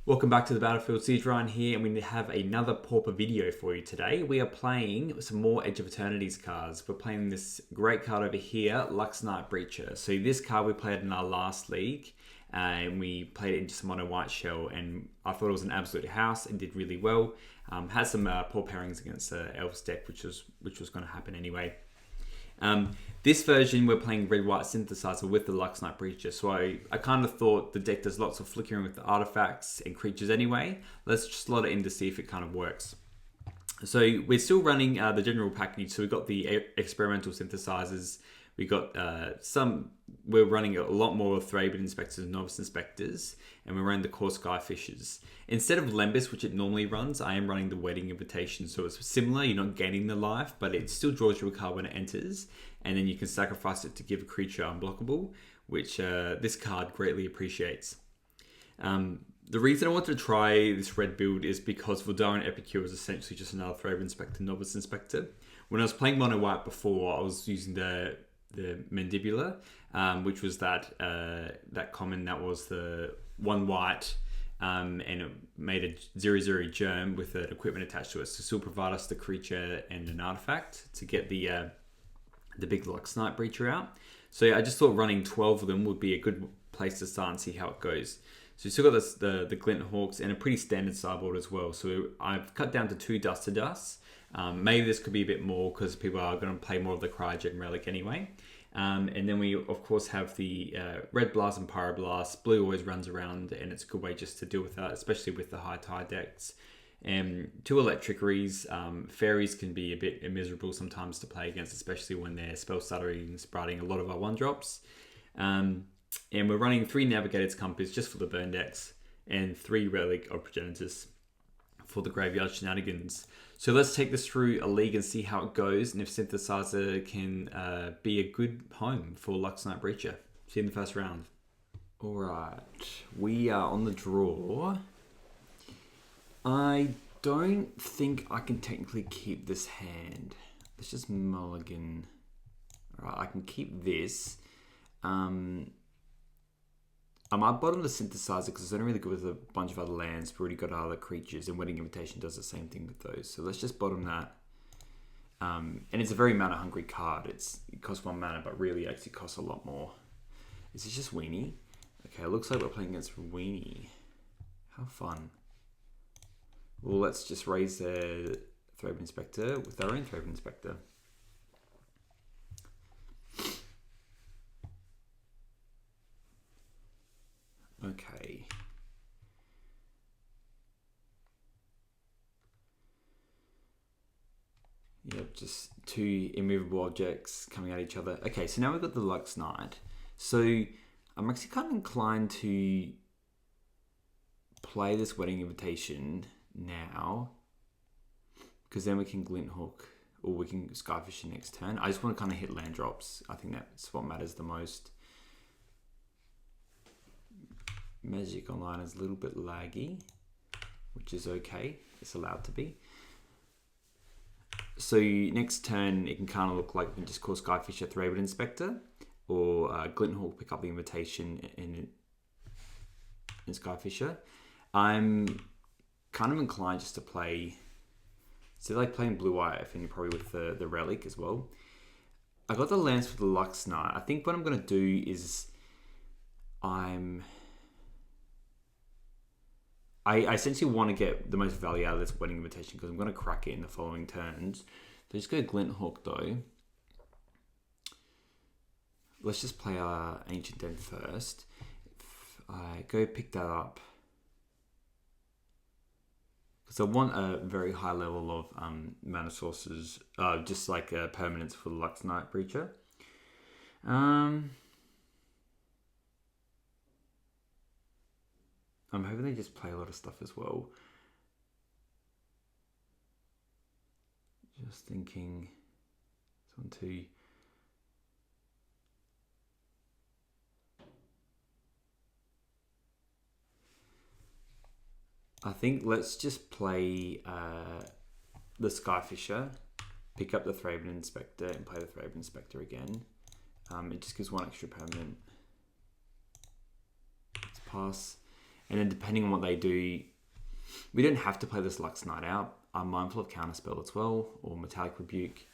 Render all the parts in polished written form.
Welcome back to the Battlefield. Siege Ryan here, and we have another Pauper video for you today. We are playing some more Edge of Eternities cards. We're playing this great card over here, Luxknight Breacher. So this card we played in our last league, and we played it in just mono white shell, and I thought it was an absolute house and did really well. Had some poor pairings against the Elves deck, which was going to happen anyway. This version, we're playing red-white synthesizer with the Luxknight Breacher. So I kind of thought the deck does lots of flickering with the artifacts and creatures anyway. Let's just slot it in to see if it kind of works. So we're still running the general package. So we've got the experimental synthesizers. We got we're running a lot more of Thraben Inspectors and Novice Inspectors, and we're running the core Skyfishers. Instead of Lembas, which it normally runs, I am running the Wedding Invitation. So it's similar, you're not gaining the life, but it still draws you a card when it enters, and then you can sacrifice it to give a creature unblockable, which this card greatly appreciates. The reason I wanted to try this red build is because Voldaren Epicure is essentially just another Thraben Inspector, Novice Inspector. When I was playing mono white before, I was using the Mandibular, which was that common that was the 1 white, and it made a 0/0 germ with an equipment attached to it to still provide us the creature and an artifact to get the big Luxknight Breacher out. So yeah, I just thought running 12 of them would be a good place to start and see how it goes. So you still got this, the Glint Hawks and a pretty standard sideboard as well. So I've cut down to 2 Dust to Dust. Maybe this could be a bit more because people are going to play more of the Cryogen Relic anyway. And then we, of course, have the Red Blast and Pyroblast. Blue always runs around, and it's a good way just to deal with that, especially with the high tide decks. 2 Electricaries. Fairies can be a bit miserable sometimes to play against, especially when they're spell stuttering, sprouting a lot of our 1-drops. And we're running 3 Navigator's Compass just for the burn decks, and 3 Relic of Progenitors for the graveyard shenanigans. So let's take this through a league and see how it goes, and if Synthesizer can be a good home for Luxknight Breacher. See you in the first round. Alright, we are on the draw. I don't think I can technically keep this hand. Let's just mulligan. Alright, I can keep this. I might bottom the Synthesizer because it's only really good with a bunch of other lands. We've already got other creatures, and Wedding Invitation does the same thing with those. So let's just bottom that. And it's a very mana-hungry card. It costs 1 mana, but really actually costs a lot more. Is this just Weenie? Okay, it looks like we're playing against Weenie. How fun. Well, let's just raise the Thraben Inspector with our own Thraben Inspector. Okay. Yep, just 2 immovable objects coming at each other. Okay, so now we've got the Luxknight. So I'm actually kind of inclined to play this Wedding Invitation now, because then we can Glint Hook, or we can Skyfish next turn. I just want to kind of hit land drops. I think that's what matters the most. Magic Online is a little bit laggy, which is okay. It's allowed to be. So next turn, it can kind of look like we can just call Skyfisher Thraben Inspector, or Glint Hawk pick up the Invitation in Skyfisher. I'm kind of inclined just to play, so like playing blue-white, I think probably with the Relic as well. I got the lands for the Luxknight. I think what I'm going to do is I essentially want to get the most value out of this Wedding Invitation because I'm going to crack it in the following turns. So just go Glint Hawk though. Let's just play our Ancient Den first. If I go pick that up, because I want a very high level of mana sources, just like permanence for the Luxknight Breacher. I'm hoping they just play a lot of stuff as well. Just thinking, it's on 2. I think let's just play the Skyfisher, pick up the Thraben Inspector, and play the Thraben Inspector again. It just gives 1 extra permanent. Let's pass. And then depending on what they do, we don't have to play this Luxknight out. I'm mindful of Counterspell as well, or Metallic Rebuke.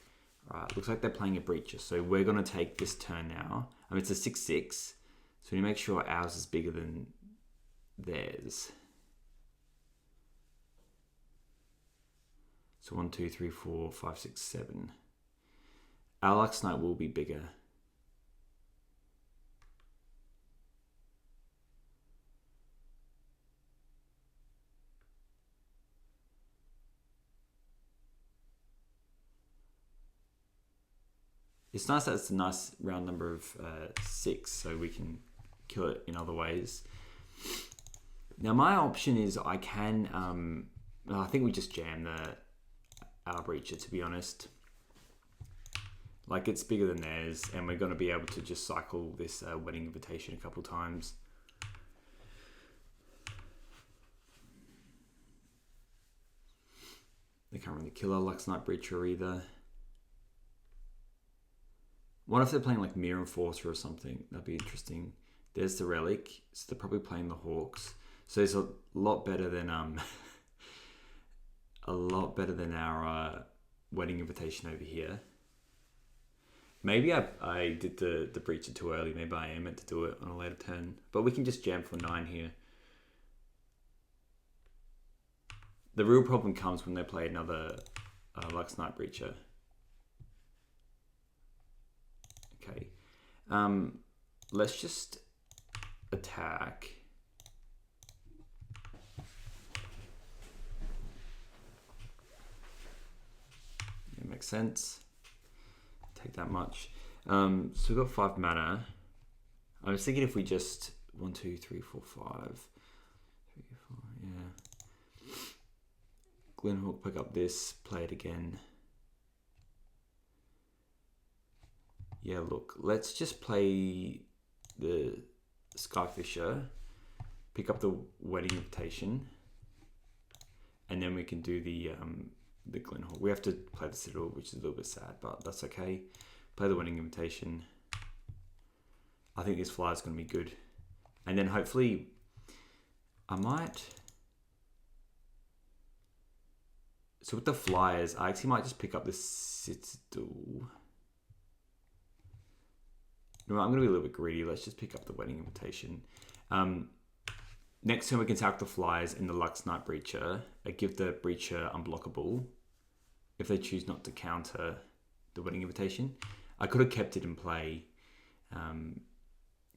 Alright, looks like they're playing a Breacher. So we're going to take this turn now. I mean, it's a 6/6. So we make sure ours is bigger than theirs. So 1, 2, 3, 4, 5, 6, 7. Our Luxknight will be bigger. It's nice that it's a nice round number of 6, so we can kill it in other ways. Now my option is I can, I think we just jam our Breacher, to be honest. Like, it's bigger than theirs, and we're going to be able to just cycle this Wedding Invitation a couple times. They can't really kill our Luxknight Breacher either. What if they're playing like Mirror Enforcer or something? That'd be interesting. There's the Relic, so they're probably playing the Hawks. So it's a lot better than our Wedding Invitation over here. Maybe I did the Breacher too early. Maybe I am meant to do it on a later turn. But we can just jam for 9 here. The real problem comes when they play another Luxknight Breacher. Okay. Let's just attack. It makes sense. Take that much. So we've got 5 mana. I was thinking if we just 1, 2, 3, 4, 5. 3, 4, yeah. Glenhawk, pick up this, play it again. Yeah, look, let's just play the Skyfisher, pick up the Wedding Invitation, and then we can do the Glenhawk. We have to play the Citadel, which is a little bit sad, but that's okay. Play the Wedding Invitation. I think this flyer is going to be good. And then hopefully I might... So with the flyers, I actually might just pick up the Citadel. No, I'm going to be a little bit greedy. Let's just pick up the Wedding Invitation. Next turn we can sack the flyers in the Luxknight Breacher. Give the Breacher unblockable if they choose not to counter the Wedding Invitation. I could have kept it in play.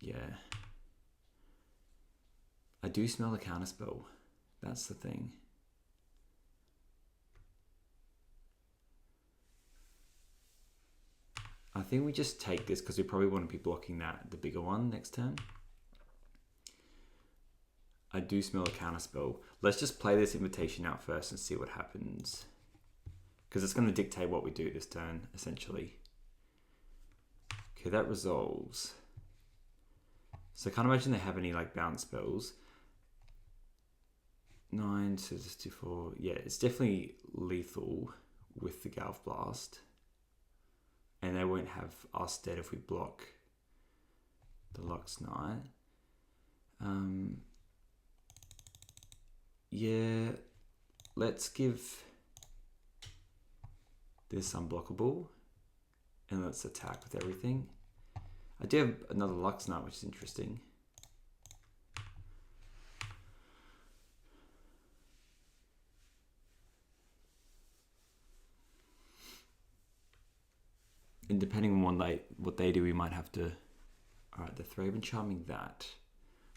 Yeah. I do smell a counterspell. That's the thing. I think we just take this because we probably want to be blocking the bigger one next turn. I do smell a counterspell. Let's just play this invitation out first and see what happens. Because it's going to dictate what we do this turn, essentially. Okay, that resolves. So I can't imagine they have any like bounce spells. 9, so this 2, 4. Yeah, it's definitely lethal with the Galv Blast. And they won't have us dead if we block the Luxknight. Yeah, let's give this unblockable and let's attack with everything. I do have another Luxknight, which is interesting. And depending on what they do, we might have to... Alright, the Thraben Charming that.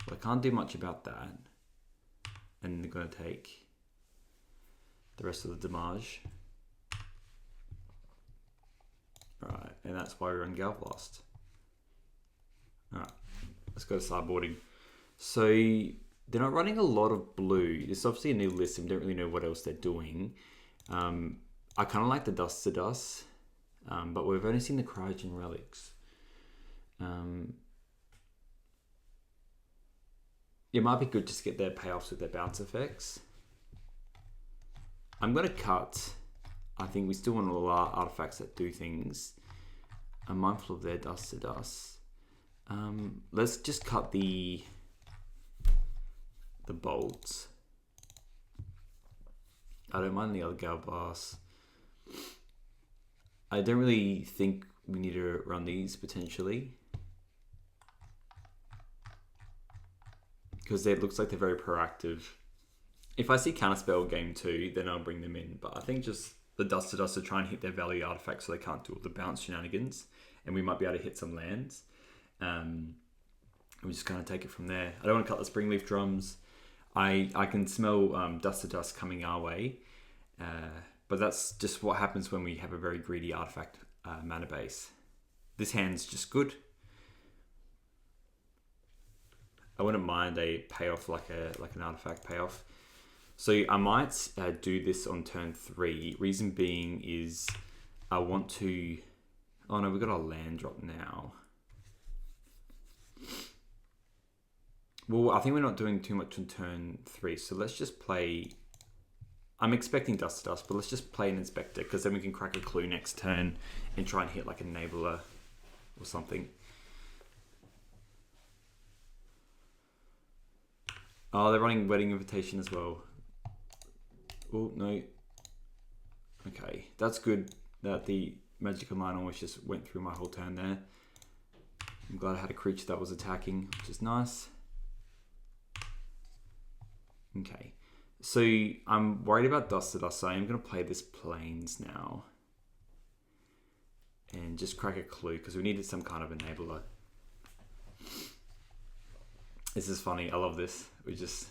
Well, I can't do much about that. And they're going to take the rest of the damage. Alright, and that's why we're on Galblast. Alright, let's go to sideboarding. So, they're not running a lot of blue. This is obviously a new list, and we don't really know what else they're doing. I kind of like the Dust to Dust. But we've only seen the Cryogen Relics. It might be good just to get their payoffs with their bounce effects. I'm going to cut. I think we still want all our artifacts that do things. I'm mindful of their Dust to Dust. Let's just cut the the bolts. I don't mind the other Gale Blast. I don't really think we need to run these potentially, because it looks like they're very proactive. If I see Counterspell game 2, then I'll bring them in. But I think just the Dust to Dust to try and hit their value artifacts so they can't do all the bounce shenanigans. And we might be able to hit some lands. And we just kind of take it from there. I don't want to cut the Springleaf Drums. I can smell Dust to Dust coming our way. But that's just what happens when we have a very greedy artifact mana base. This hand's just good. I wouldn't mind a payoff like an artifact payoff. So I might do this on turn 3. Reason being is I want to... Oh no, we've got our land drop now. Well, I think we're not doing too much on turn 3. So let's just play... I'm expecting Dust to Dust, but let's just play an Inspector, because then we can crack a clue next turn and try and hit like an Enabler or something. Oh, they're running Wedding Invitation as well. Oh, no. Okay, that's good that the Magical Mine almost just went through my whole turn there. I'm glad I had a creature that was attacking, which is nice. Okay, so I'm worried about Dust to Dust, so I am going to play this Plains now. And just crack a clue, because we needed some kind of enabler. This is funny, I love this. We just...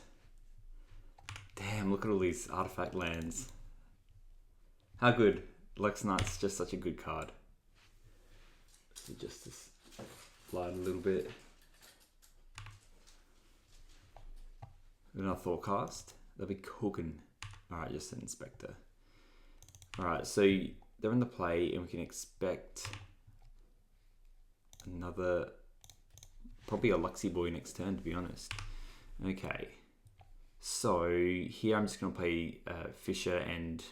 Damn, look at all these artifact lands. How good. Luxknight's just such a good card. So just to slide a little bit. Another Thoughtcast. That'll be cooking. Alright, just an Inspector. Alright, so they're in the play and we can expect another... Probably a Luxy Boy next turn, to be honest. Okay. So here I'm just going to play Fisher and...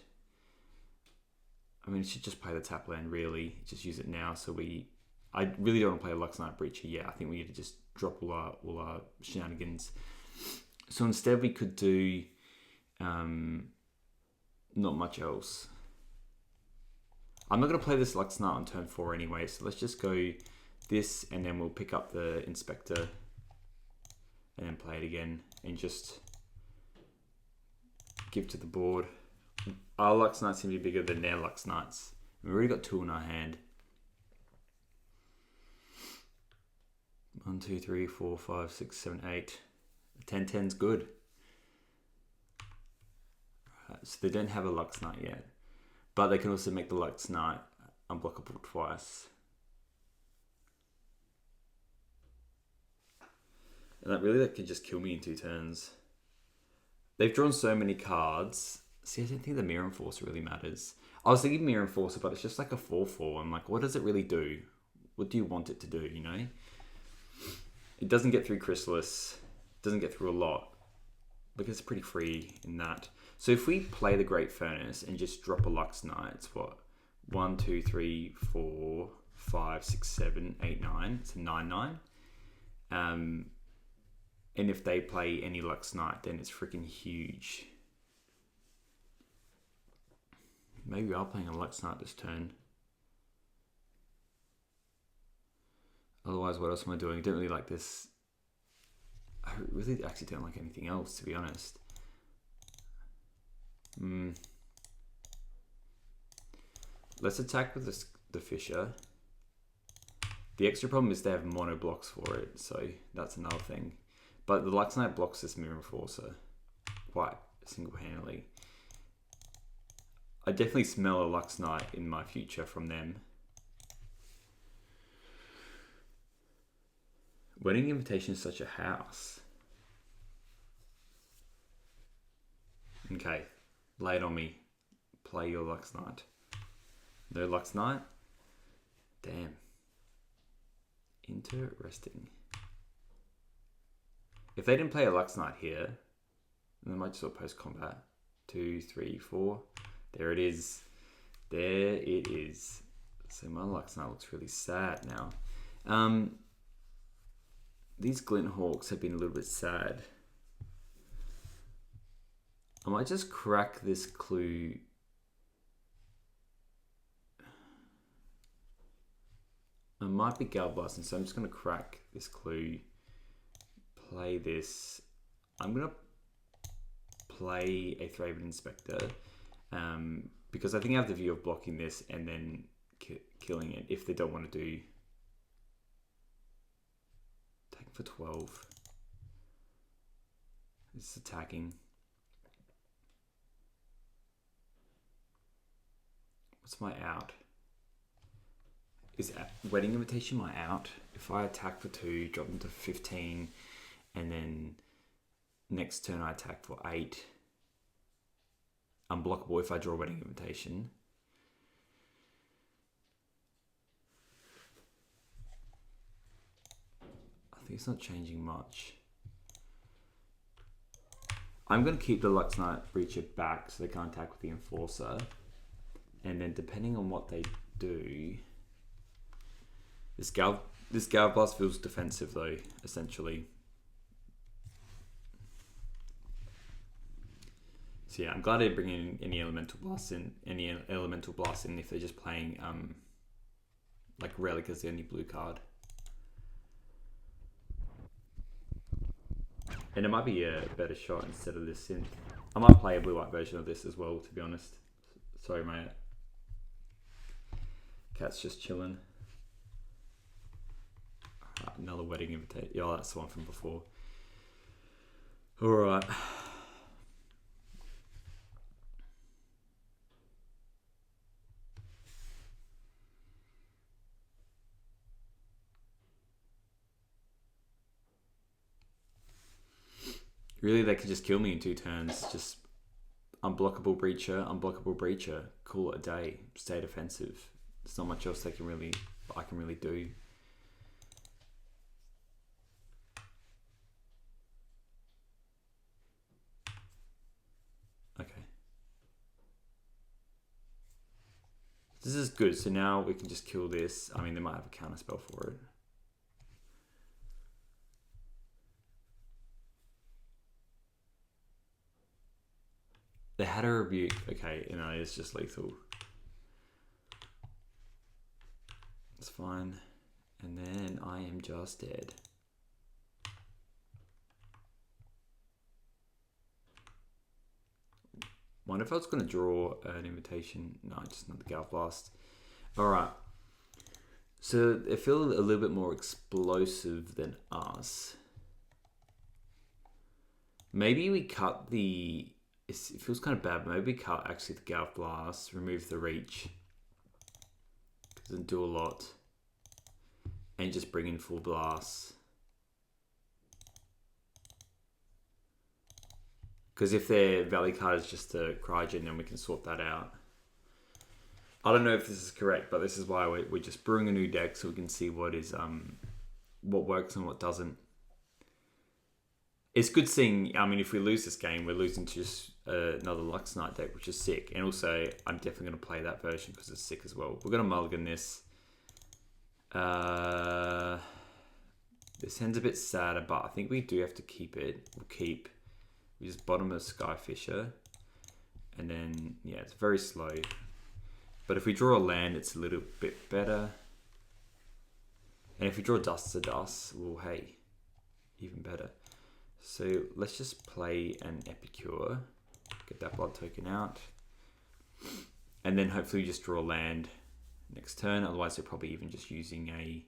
I mean, I should just play the tap land, really. Just use it now. So I really don't want to play a Luxknight Breacher yet. I think we need to just drop all our shenanigans. So instead we could do not much else. I'm not going to play this Luxknight on turn 4 anyway. So let's just go this and then we'll pick up the Inspector and then play it again and just give to the board. Our Luxknights seem to be bigger than their Luxknights. We've already got 2 in our hand. 1, 2, 3, 4, 5, 6, 7, 8. 10, 10's good. Right, so they don't have a Luxknight yet. But they can also make the Luxknight unblockable twice. And that could just kill me in 2 turns. They've drawn so many cards. See, I don't think the Mirror Enforcer really matters. I was thinking Mirror Enforcer, but it's just like a 4/4. I'm like, what does it really do? What do you want it to do, you know? It doesn't get through Chrysalis. It doesn't get through a lot. But it's pretty free in that. So if we play the Great Furnace and just drop a Luxknight, it's what? 1, 2, 3, 4, 5, 6, 7, 8, 9. It's a 9/9. And if they play any Luxknight, then it's freaking huge. Maybe we are playing a Luxknight this turn. Otherwise, what else am I doing? I don't really like this. I really actually don't like anything else, to be honest. Let's attack with the Fisher. The extra problem is they have mono blocks for it, so that's another thing. But the Luxknight blocks this Mirror Enforcer quite single-handedly. I definitely smell a Luxknight in my future from them. Wedding Invitation is such a house. Okay, lay it on me. Play your Luxknight. No Luxknight? Damn. Interesting. If they didn't play a Luxknight here, then they might just post combat. 2, 3, 4. There it is. There it is. So my Luxknight looks really sad now. These Glint Hawks have been a little bit sad. I might just crack this clue. I might be Gal Blasting, so I'm just going to crack this clue, play this. I'm going to play a Thraben Inspector because I think I have the view of blocking this and then killing it if they don't want to do. Take for 12. This is attacking. What's my out? Is Wedding Invitation my out? If I attack for 2, drop them to 15, and then next turn I attack for 8, unblockable if I draw Wedding Invitation. I think it's not changing much. I'm going to keep the Luxknight Breacher back so they can't attack with the Enforcer. And then depending on what they do... This Gal Blast feels defensive though, essentially. So yeah, I'm glad they bring in any Elemental Blast in if they're just playing like Relic as the only blue card. And it might be a better shot instead of this Synth. I might play a blue-white version of this as well, to be honest. Sorry, mate. Cat's just chilling. Another Wedding Invitation. Yeah, that's the one from before. Alright. Really, they could just kill me in 2 turns. Just unblockable breacher, call it a day, stay defensive. There's not much else I can really do. Okay. This is good. So now we can just kill this. I mean, they might have a counter spell for it. They had a rebuke. Okay, you know, it's just lethal. It's fine. And then I am just dead. Wonder if I was going to draw an invitation. No, just not the Gal Blast. Alright. So they feel a little bit more explosive than us. Maybe we cut the... It feels kind of bad, but maybe cut actually the Gal Blast, remove the reach. Doesn't do a lot. And just bring in full blast. Because if their Valley card is just a Cryogen, then we can sort that out. I don't know if this is correct, but this is why we're just brewing a new deck so we can see what is what works and what doesn't. It's good seeing, I mean, if we lose this game, we're losing to just another Luxknight deck, which is sick. And also, I'm definitely going to play that version because it's sick as well. We're going to mulligan this. This hand's a bit sadder, but I think we do have to keep it. We just bottom of Skyfisher. And then, yeah, it's very slow. But if we draw a land, it's a little bit better. And if we draw Dust to Dust, well, hey, even better. So let's just play an Epicure, get that blood token out, and then hopefully we just draw a land next turn. Otherwise, they're probably even just using a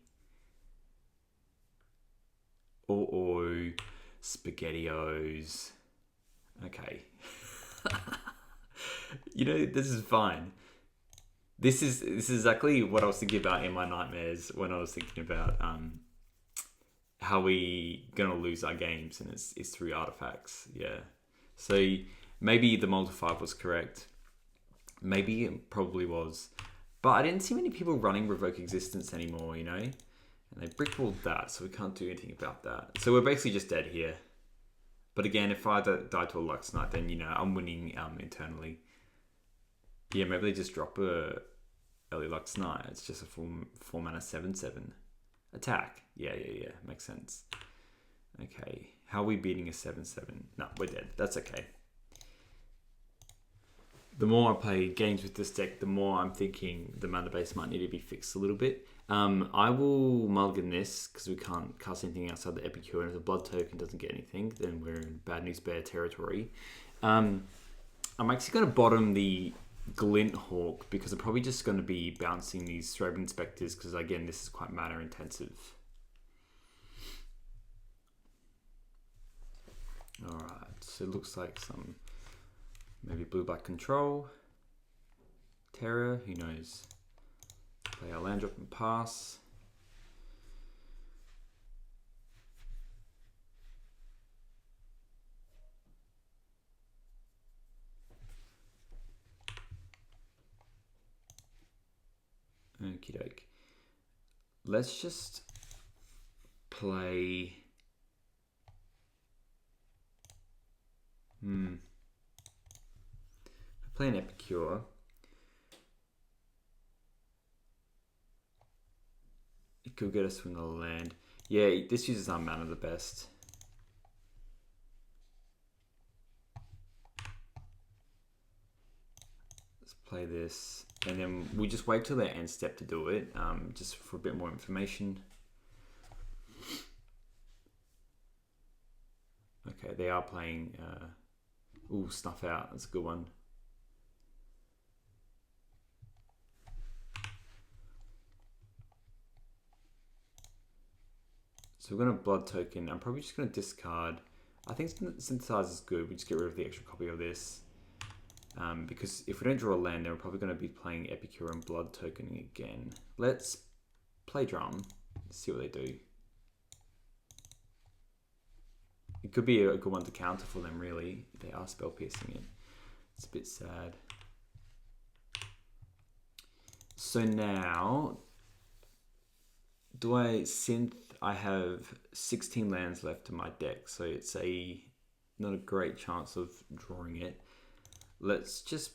SpaghettiOs. Okay, you know, this is fine. This is exactly what I was thinking about in my nightmares when I was thinking about how we gonna lose our games, and it's through artifacts. Yeah, so maybe the multi-5 was correct, maybe it probably was, but I didn't see many people running Revoke Existence anymore, you know, and they brickwalled that, so we can't do anything about that. So we're basically just dead here. But again, if I die to a Luxknight, then, you know, I'm winning internally. Yeah, maybe they just drop a early Luxknight. It's just a 4 mana 7/7 attack. Yeah, makes sense. Okay, how are we beating a 7/7? No, we're dead. That's okay. the more I play games with this deck, the more I'm thinking the mana base might need to be fixed a little bit. I will mulligan this because we can't cast anything outside the Epicure, and if the blood token doesn't get anything, then we're in bad news bear territory. I'm actually going to bottom the Glint Hawk because I'm probably just going to be bouncing these Throbe Inspectors because, again, this is quite mana intensive. Alright, so it looks like some maybe blue-black control. Terror, who knows? Play our land drop and pass. Okie doke. Let's just play. Play an Epicure. It could get us from the land. Yeah, this uses our mana the best. Let's play this. And then we just wait till their end step to do it, just for a bit more information. Okay, they are playing... ooh, Snuff Out. That's a good one. So we're going to blood token. I'm probably just going to discard. I think Synthesizer is good. We just get rid of the extra copy of this. Because if we don't draw a land, then we're probably going to be playing Epicure and blood tokening again. Let's play drum. See what they do. It could be a good one to counter for them, really. They are spell piercing it. It's a bit sad. So now, do I synth? I have 16 lands left in my deck, so it's not a great chance of drawing it. Let's just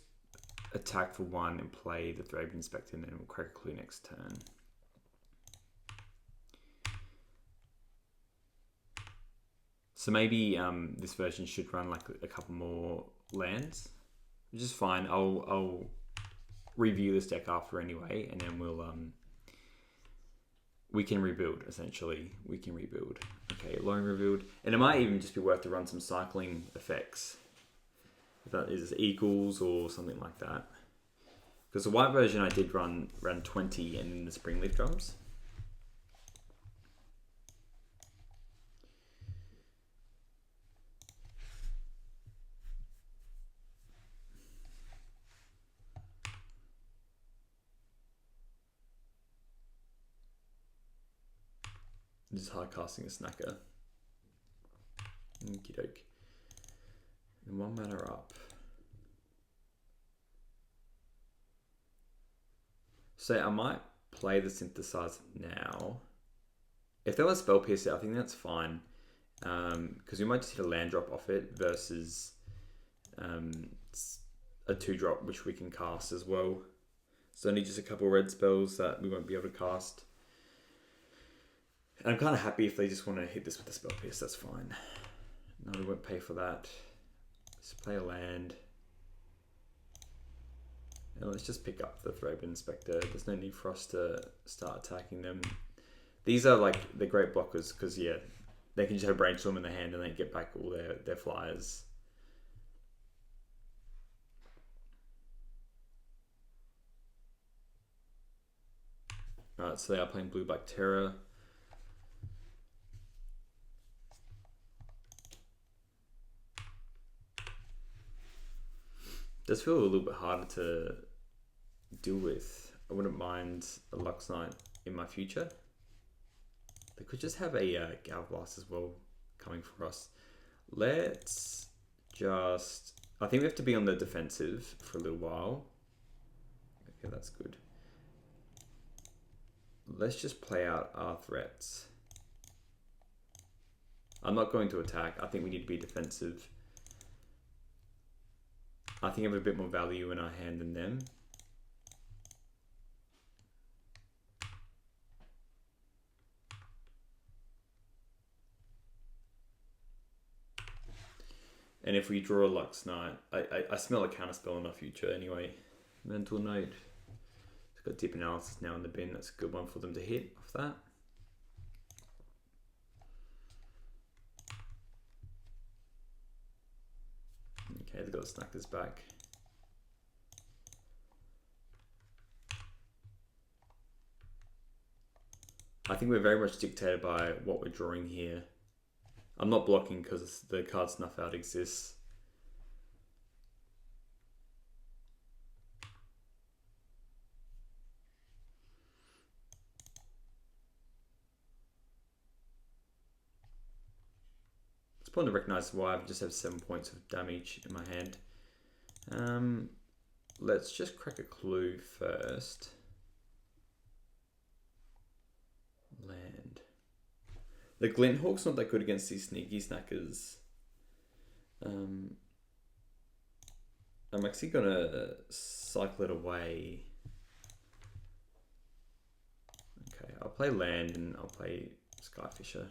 attack for one and play the Throbe Inspector, and then we'll crack a clue next turn. So maybe this version should run like a couple more lands, which is fine. I'll review this deck after anyway, and then we can rebuild, essentially. We can rebuild. Okay, lone rebuild. And it might even just be worth to run some cycling effects. If that is equals or something like that. Because the white version I did run 20 and then the Springleaf drums. Just hard casting a snacker. Okie doke. And 1 mana up. So I might play the Synthesizer now. If there was Spell Piercer, I think that's fine. Because we might just hit a land drop off it versus a 2-drop which we can cast as well. So only just a couple red spells that we won't be able to cast. And I'm kind of happy if they just want to hit this with the Spell Pierce, that's fine. No, we won't pay for that. Let's play a land. And let's just pick up the Throbe Inspector. There's no need for us to start attacking them. These are like the great blockers because, yeah, they can just have Brainstorm in their hand and they get back all their flyers. Alright, so they are playing Blue-Black Terror. Does feel a little bit harder to deal with. I wouldn't mind a Luxknight in my future. They could just have a Galvast as well coming for us. Let's just... I think we have to be on the defensive for a little while. Okay, that's good. Let's just play out our threats. I'm not going to attack. I think we need to be defensive. I think I have a bit more value in our hand than them. And if we draw a Luxknight, I smell a counterspell in our future anyway. Mental Note. It's got Deep Analysis now in the bin. That's a good one for them to hit off that. Okay, they've got the Snackers back. I think we're very much dictated by what we're drawing here. I'm not blocking because the card Snuff Out exists. It's important to recognize why I just have 7 points of damage in my hand. Let's just crack a clue first. Land. The Glinthawk's not that good against these sneaky snackers. I'm actually gonna cycle it away. Okay, I'll play land and I'll play Skyfisher.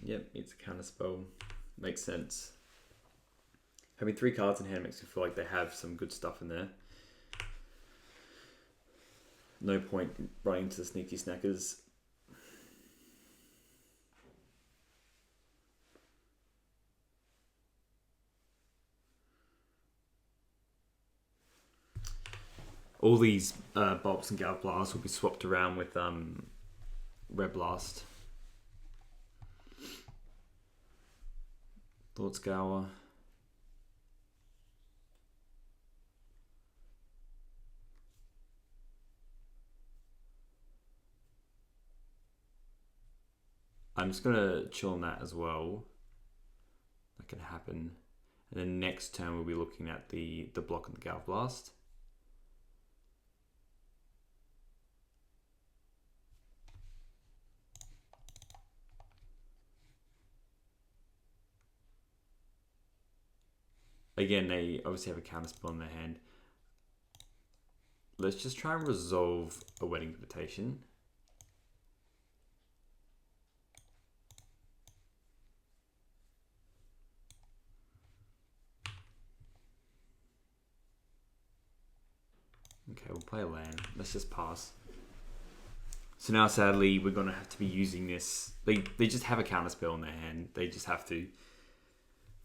Yep, it's a counterspell. Makes sense. Having 3 cards in hand makes me feel like they have some good stuff in there. No point running into the sneaky snackers. All these Bulbs and Galv Blasts will be swapped around with Red Blast. Thought Scour. I'm just gonna chill on that as well. That can happen. And then next turn we'll be looking at the block and the Galv Blast. Again, they obviously have a counterspell in their hand. Let's just try and resolve a Wedding Invitation. Okay, we'll play a land. Let's just pass. So now, sadly, we're going to have to be using this. They just have a counterspell in their hand. They just have to.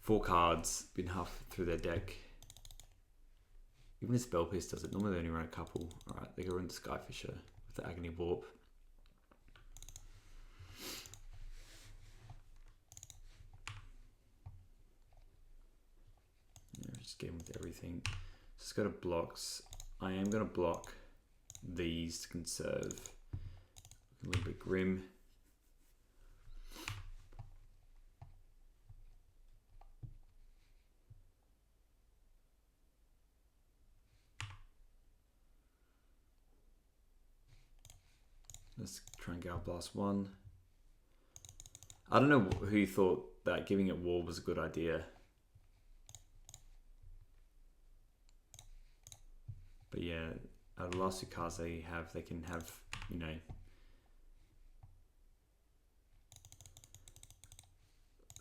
4 cards, been half through their deck. Even a Spell Pierce does it. Normally they only run a couple. Alright, they go into Skyfisher with the Agony Warp. Yeah, just get with everything. Just go to blocks. I am going to block these to conserve. A little bit grim. Let's try and Galv Blast 1. I don't know who thought that giving it Wall was a good idea. But yeah, the last 2 cards they can have, you know.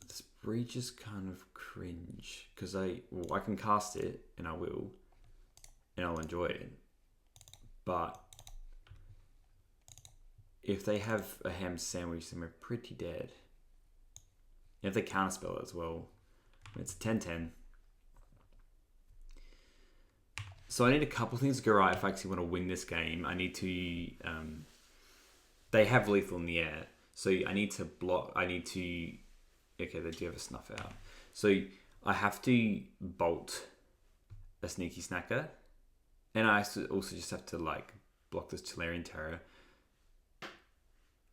This Breach is kind of cringe. Because I can cast it, and I will. And I'll enjoy it. But if they have a ham sandwich, then we're pretty dead. And if they counterspell it as well, it's 10-10. So I need a couple things to go right if I actually want to win this game. I need to... they have lethal in the air. So I need to block... I need to... Okay, they do have a Snuff Out. So I have to bolt a Sneaky Snacker. And I also just have to like block this Tolarian Terror.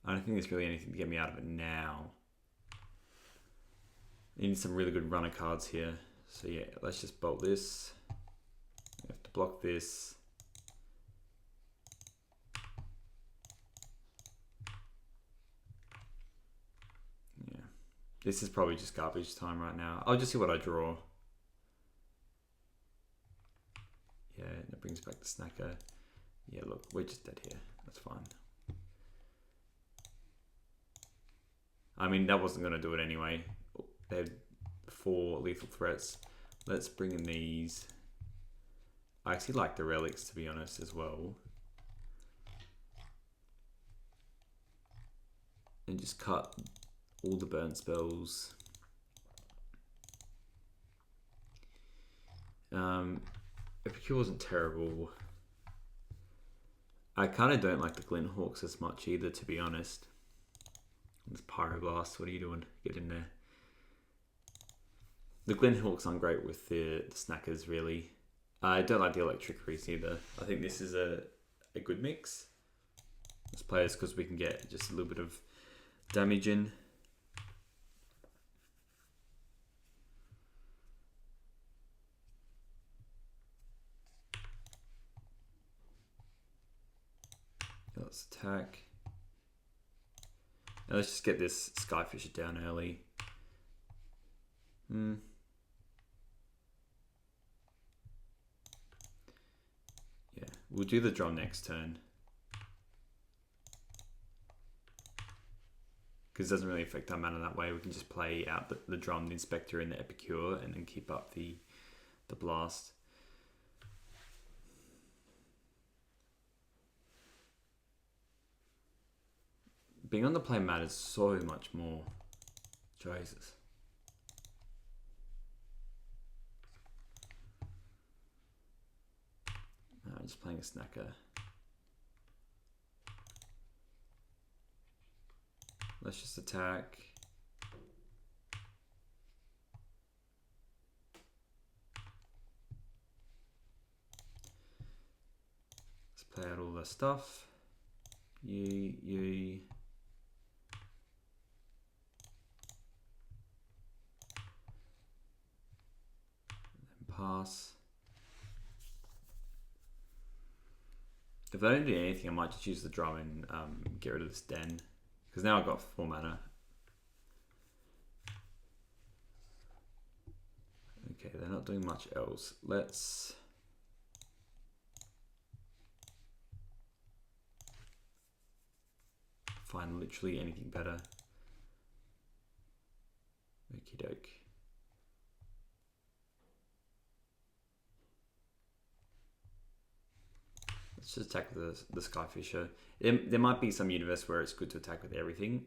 I don't think there's really anything to get me out of it now. I need some really good runner cards here. So yeah, let's just bolt this. We have to block this. Yeah. This is probably just garbage time right now. I'll just see what I draw. Yeah, that brings back the Snacker. Yeah, look, we're just dead here. That's fine. I mean, that wasn't going to do it anyway. They had 4 lethal threats. Let's bring in these. I actually like the relics, to be honest, as well. And just cut all the burn spells. Epicure wasn't terrible. I kind of don't like the Glint Hawks as much either, to be honest. This Pyroblast, what are you doing? Get in there. The Glint Hawks aren't great with the Snackers, really. I don't like the Electricaries either. I think this is a good mix. Let's play this because we can get just a little bit of damage in. Let's attack. Now let's just get this Skyfisher down early. Yeah, we'll do the drum next turn. Because it doesn't really affect our mana that way. We can just play out the drum, the Inspector, and the Epicure, and then keep up the blast. Being on the play matters so much more. Jesus. I'm just playing a Snacker. Let's just attack. Let's play out all the stuff. You. Pass. If I don't do anything, I might just use the drum and get rid of this den. Because now I've got 4 mana. Okay, they're not doing much else. Let's... find literally anything better. Okie doke. Let's just attack with the Skyfisher. There might be some universe where it's good to attack with everything.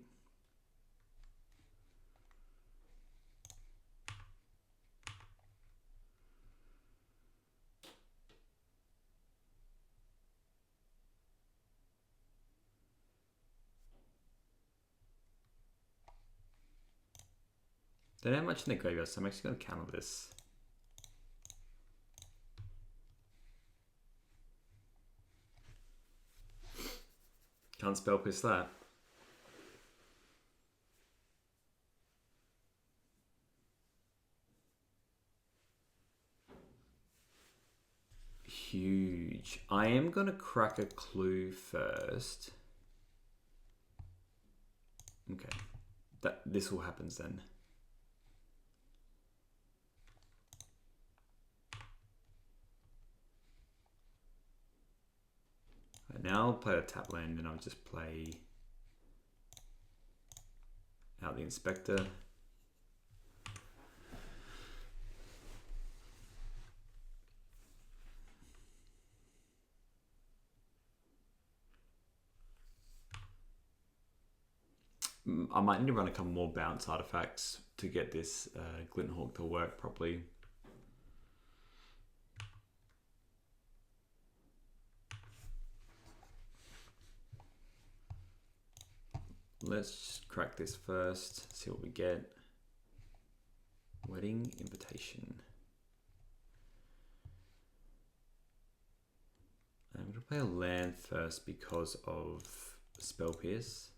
They don't have much in the graveyard, so I'm actually going to counter this. Can't spell piss that. Huge. I am going to crack a clue first. Okay. This all happens then. Now I'll play a tap land and I'll just play out the Inspector. I might need to run a couple more bounce artifacts to get this Glint Hawk to work properly. Let's just crack this first, see what we get. Wedding Invitation. I'm going to play a land first because of Spell Pierce.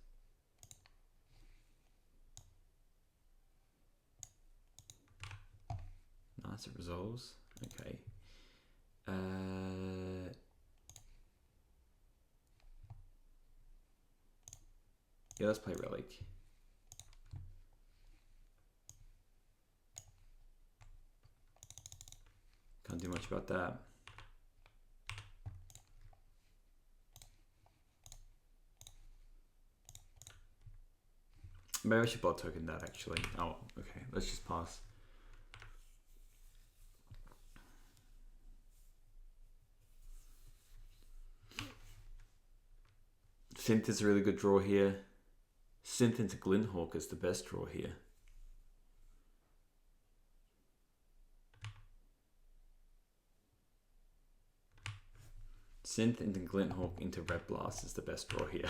Nice, it resolves. Okay. Yeah, let's play Relic. Can't do much about that. Maybe I should blood token that actually. Oh, okay. Let's just pass. Synth is a really good draw here. Synth into Glinthawk is the best draw here. Synth into Glinthawk into Red Blast is the best draw here.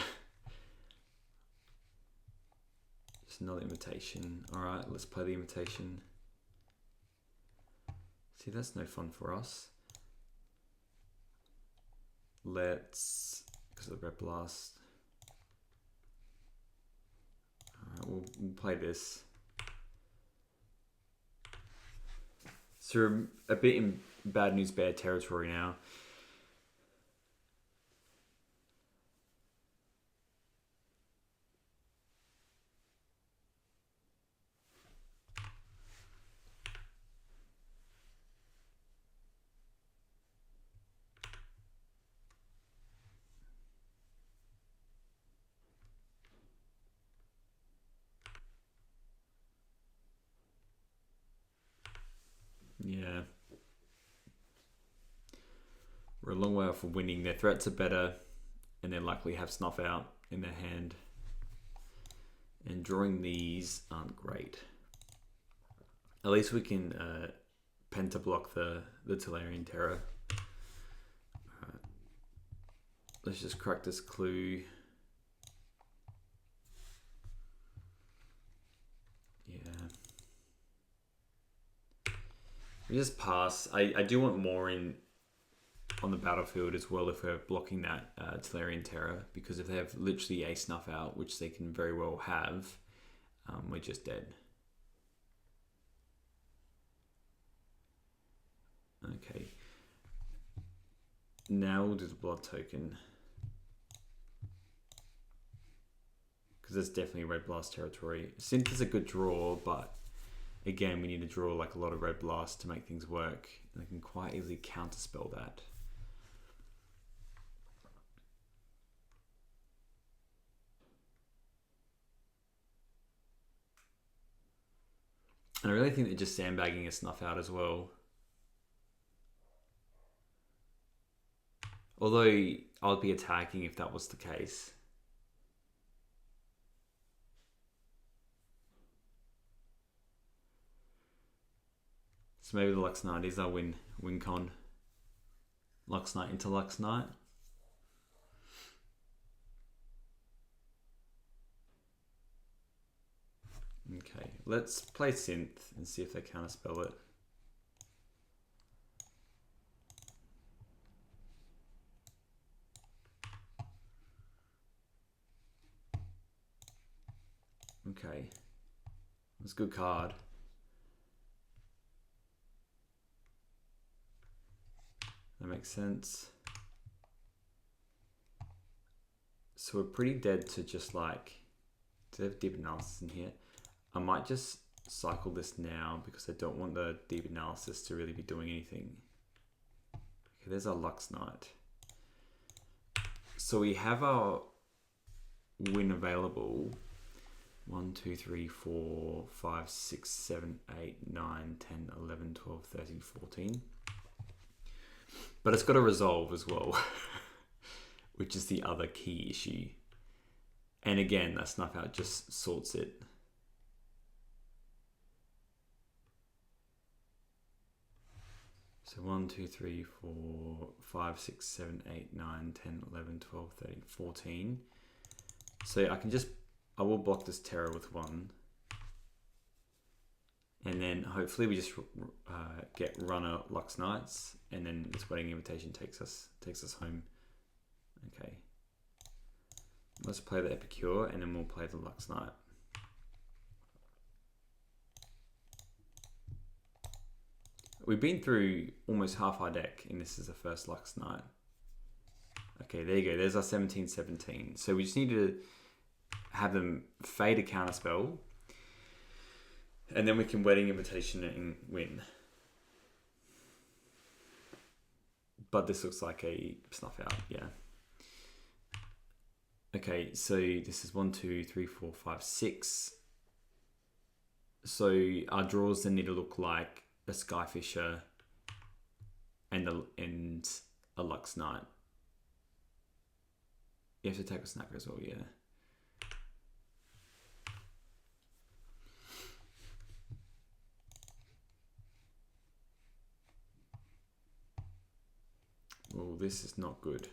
Just another Imitation. Alright, let's play the Imitation. See, that's no fun for us. Let's, because of the Red Blast. Alright, we'll play this. So we're a bit in bad news bear territory now. Yeah. We're a long way off from winning. Their threats are better, and they likely have Snuff Out in their hand. And drawing these aren't great. At least we can penta block the Tolarian Terror. Alright. Let's just crack this clue. Yeah. We just pass. I do want more in on the battlefield as well if we're blocking that Tolarian Terror, because if they have literally a Snuff Out, which they can very well have, we're just dead. Okay. Now we'll do the blood token, because that's definitely Red Blast territory. Synth is a good draw, but again, we need to draw like a lot of Red Blast to make things work. And I can quite easily counterspell that. And I really think they're just sandbagging a Snuff Out as well. Although I'd be attacking if that was the case. So maybe the Luxknight is our win con. Luxknight into Luxknight. Okay, let's play Synth and see if they counterspell it. Okay, that's a good card. That makes sense. So we're pretty dead to just like, do they have Deep Analysis in here? I might just cycle this now because I don't want the Deep Analysis to really be doing anything. Okay, there's our Luxknight. So we have our win available. 1, 2, 3, 4, 5, 6, 7, 8, 9, 10, 11, 12, 13, 14. But it's got to resolve as well, which is the other key issue. And again, that Snuff Out just sorts it. So 1, 2, 3, 4, 5, 6, 7, 8, 9, 10, 11, 12, 13, 14. So I can just, I will block this Terror with 1. And then hopefully we just get runner Lux Knights, and then this Wedding Invitation takes us home. Okay. Let's play the Epicure, and then we'll play the Lux Knight. We've been through almost half our deck, and this is the first Lux Knight. Okay, there you go. There's our 17-17. So we just need to have them fade a counterspell, and then we can Wedding Invitation and win. But this looks like a Snuff Out, yeah. Okay, so this is 1, 2, 3, 4, 5, 6. So our draws then need to look like a Skyfisher and a Luxknight. You have to take a Snacker as well, yeah. Well, this is not good.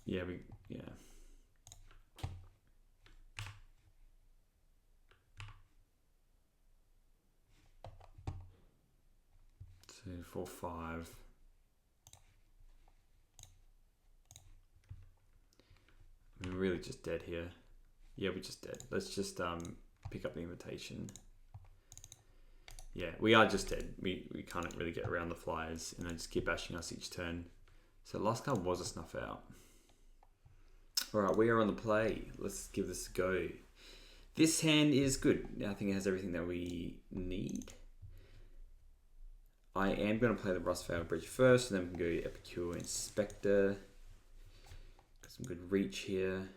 Yeah, yeah. Two, four, five. We're really just dead here. Yeah, we're just dead. Let's just pick up the invitation. Yeah, we are just dead. We can't really get around the flyers, and they just keep bashing us each turn. So last card was a snuff out. Alright, we are on the play. Let's give this a go. This hand is good. I think it has everything that we need. I am going to play the Luxknight Breacher first, and then we can go Epicure Inspector. Got some good reach here.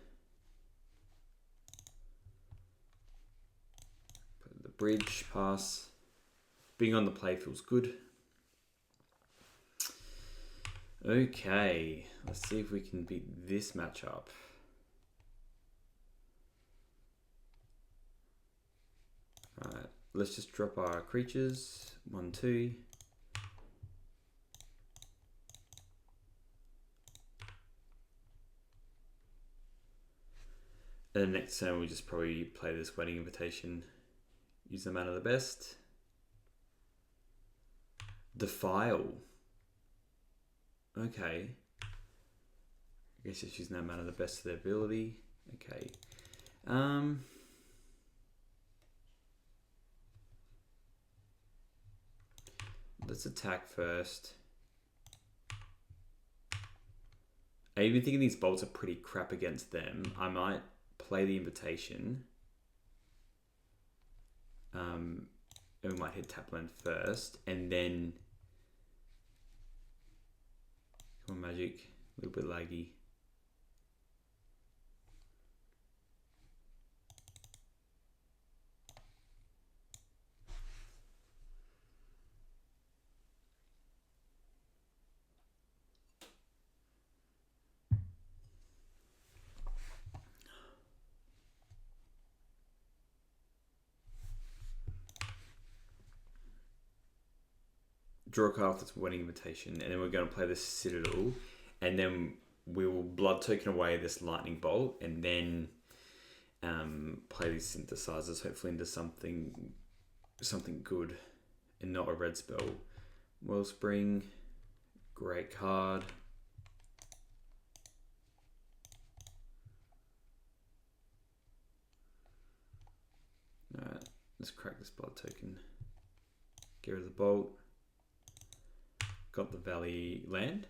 Put the bridge, pass. Being on the play feels good. Okay, let's see if we can beat this matchup. Alright, let's just drop our creatures. 1, 2. And then next turn we just probably play this Wedding Invitation. Use the mana of the best. Defile. Okay. I guess just using that mana the best of their ability. Okay. Let's attack first. I even thinking these bolts are pretty crap against them. I might play the invitation. And we might hit Tapland first, and then come on, Magic. A little bit laggy. Draw a card off this Wedding Invitation, and then we're going to play this Citadel, and then we will blood token away this Lightning Bolt, and then play these Synthesizers, hopefully into something good, and not a red spell. Wellspring, great card. Alright, let's crack this blood token. Get rid of the bolt. Got the Valley land.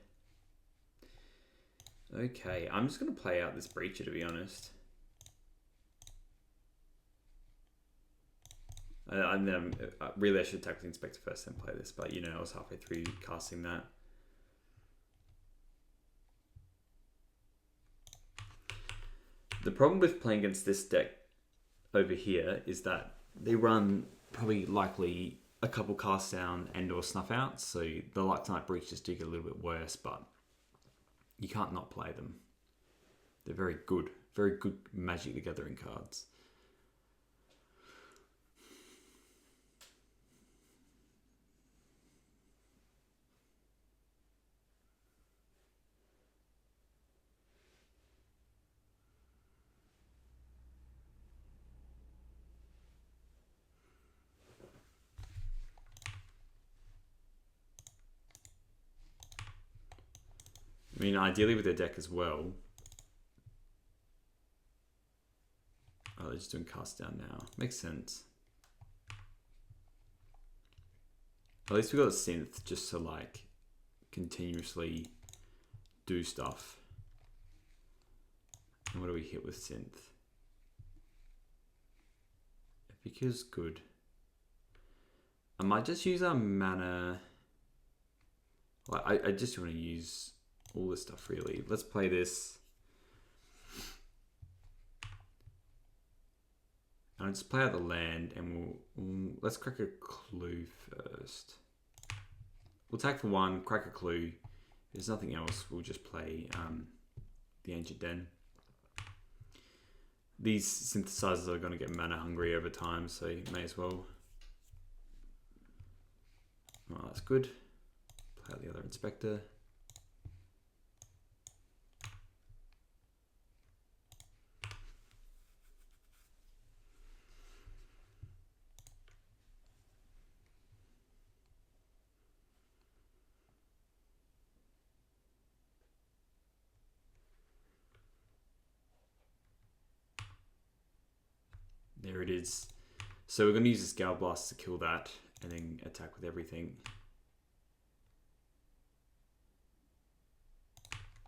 Okay, I'm just going to play out this Breacher, to be honest. Really, I should attack the Inspector first and play this, but you know, I was halfway through casting that. The problem with playing against this deck over here is that they run probably likely a couple cast down and or snuff outs, so the Luxknight Breachers do get a little bit worse, but you can't not play them. They're very good Magic the Gathering cards. I mean, ideally with their deck as well. Oh, they're just doing cast down now. Makes sense. At least we got a Synth just to like continuously do stuff. And what do we we hit with Synth? Epicur's good. I might just use our mana. Like, I just want to use all this stuff really. Let's play this. And I'll just play out the land and let's crack a clue first. We'll attack for 1, crack a clue. If there's nothing else, we'll just play the Ancient Den. These synthesizers are going to get mana hungry over time, so you may as well. Well, that's good. Play out the other inspector. There it is. So we're going to use this Gale Blast to kill that and then attack with everything.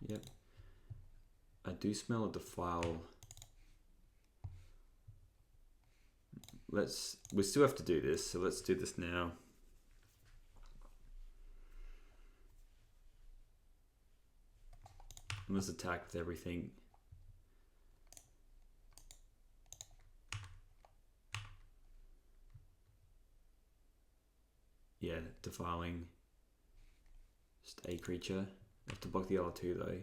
Yep. I do smell a Defile. We still have to do this, so let's do this now. And let's attack with everything. Yeah, defiling just a creature. I have to block the other 2 though.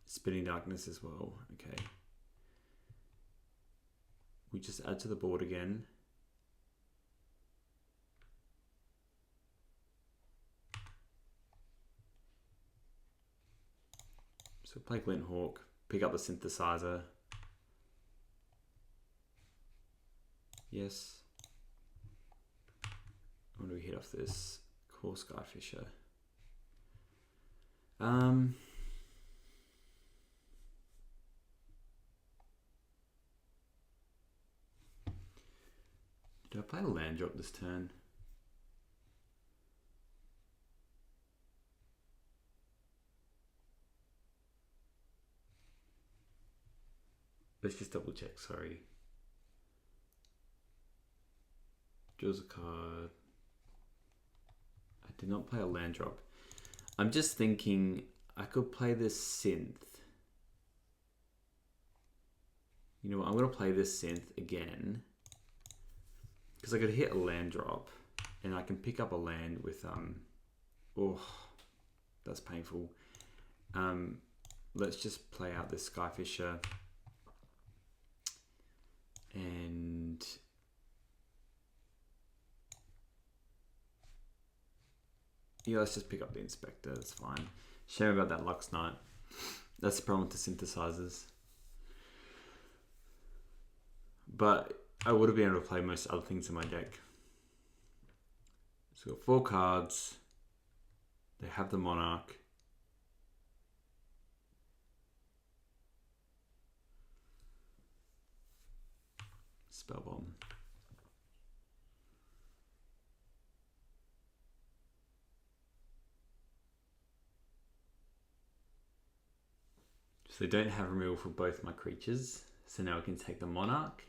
Spinning Darkness as well. Okay. We just add to the board again. So play Glint Hawk, pick up the Synthesizer. Yes. What do we hit off this? Core Skyfisher. Did I play a land drop this turn? Let's just double check, sorry. Draws a card. I did not play a land drop. I'm just thinking I could play this Synth. You know what, I'm going to play this Synth again. Because I could hit a land drop and I can pick up a land with, oh, that's painful. Let's just play out this Skyfisher. And yeah, let's just pick up the Inspector, that's fine. Shame about that Luxknight. That's the problem with the synthesizers. But I would have been able to play most other things in my deck. So we've got 4 cards. They have the Monarch. Spellbomb. So they don't have removal for both my creatures. So now I can take the Monarch.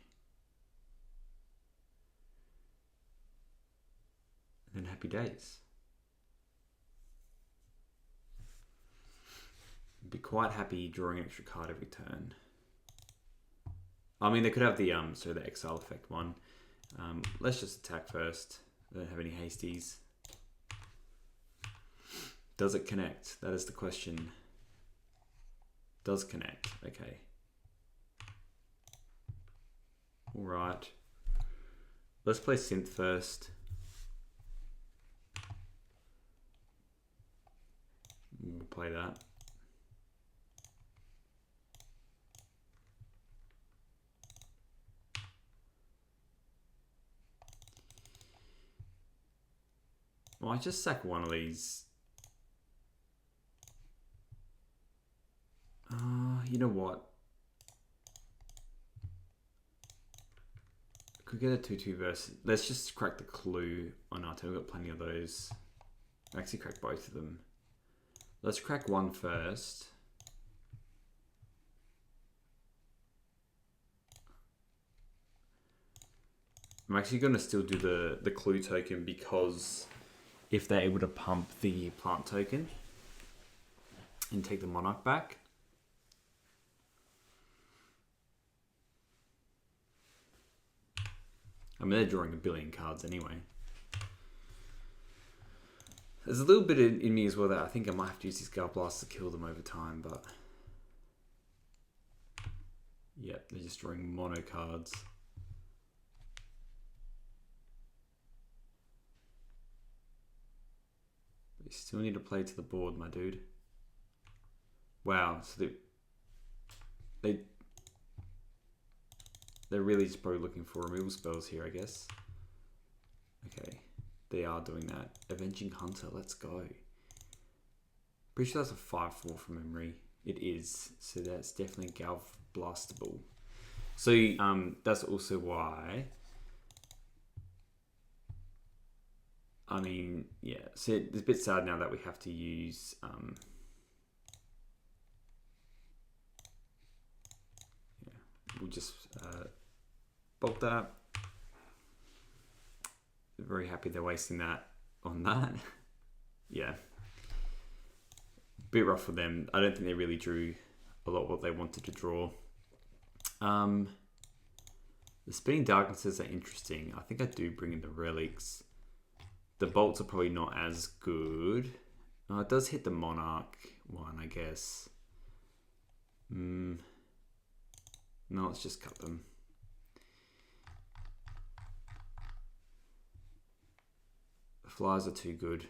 And then happy days. Be quite happy drawing an extra card every turn. I mean, they could have the the exile effect one. Let's just attack first. I don't have any hasties. Does it connect? That is the question. Does connect. Okay. All right. Let's play Synth first. We'll play that. Well, I just sack one of these. You know what? Could get a 2/2 versus. Let's just crack the clue on our turn. We've got plenty of those. Actually crack both of them. Let's crack one first. I'm actually going to still do the clue token because if they're able to pump the plant token and take the monarch back. I mean, they're drawing a billion cards anyway. There's a little bit in me as well that I think I might have to use these Gale Blasts to kill them over time, but... yeah, they're just drawing mono cards. But you still need to play to the board, my dude. Wow, so they're really just probably looking for removal spells here, I guess. Okay. They are doing that. Avenging Hunter, let's go. Pretty sure that's a 5/4 from memory. It is. So that's definitely Gale Blastable. So that's also why... I mean, yeah. So it's a bit sad now that we have to use... yeah, we'll just bulk that. Very happy they're wasting that on that. Yeah. Bit rough for them. I don't think they really drew a lot of what they wanted to draw. The Spinning Darknesses are interesting. I think I do bring in the Relics. The Bolts are probably not as good. It does hit the Monarch one, I guess. No, let's just cut them. Flyers are too good.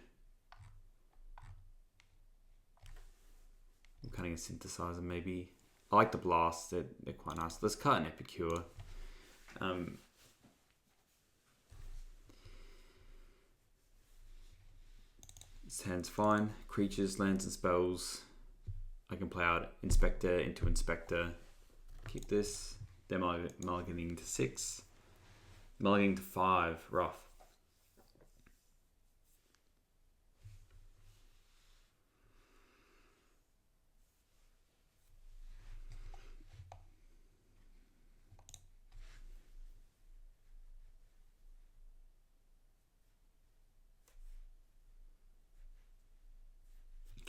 I'm cutting a Synthesizer maybe. I like the Blast, they're quite nice. Let's cut an Epicure. This hand's fine. Creatures, lands and spells. I can play out Inspector into Inspector. Keep this. They're mulliganing to 6. Mulliganing to 5. Rough.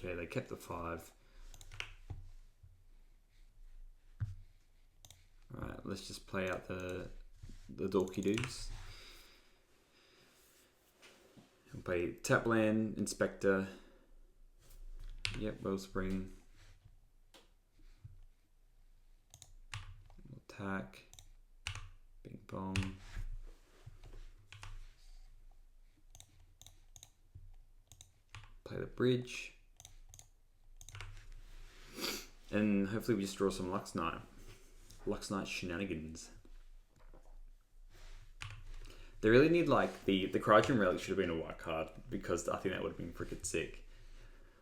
Okay, they kept the 5. Alright, let's just play out the Dorky Doos. We'll play Tapland, Inspector. Yep, Wellspring. Attack. Bing bong. Play the bridge. And hopefully we just draw some Luxknight. Luxknight shenanigans. They really need like the Cryogem Relic should have been a white card because I think that would have been freaking sick.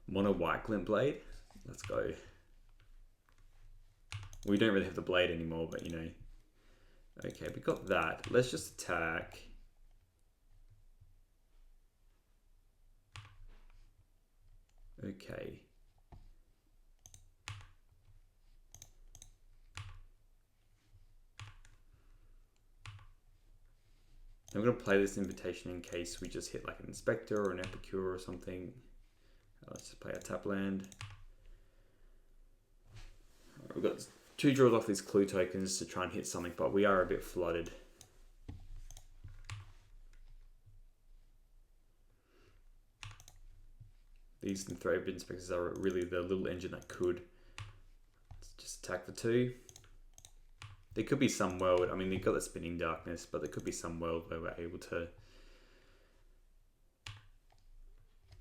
Mono white Glint Blade. Let's go. We don't really have the blade anymore, but you know. Okay, we got that. Let's just attack. Okay. I'm going to play this Invitation in case we just hit like an Inspector or an Epicure or something. Let's just play a tap land. Right, we've got 2 draws off these clue tokens to try and hit something, but we are a bit flooded. These Thread Inspectors are really the little engine that could. Let's just attack for 2. There could be some world, I mean, they've got the Spinning Darkness, but there could be some world where we're able to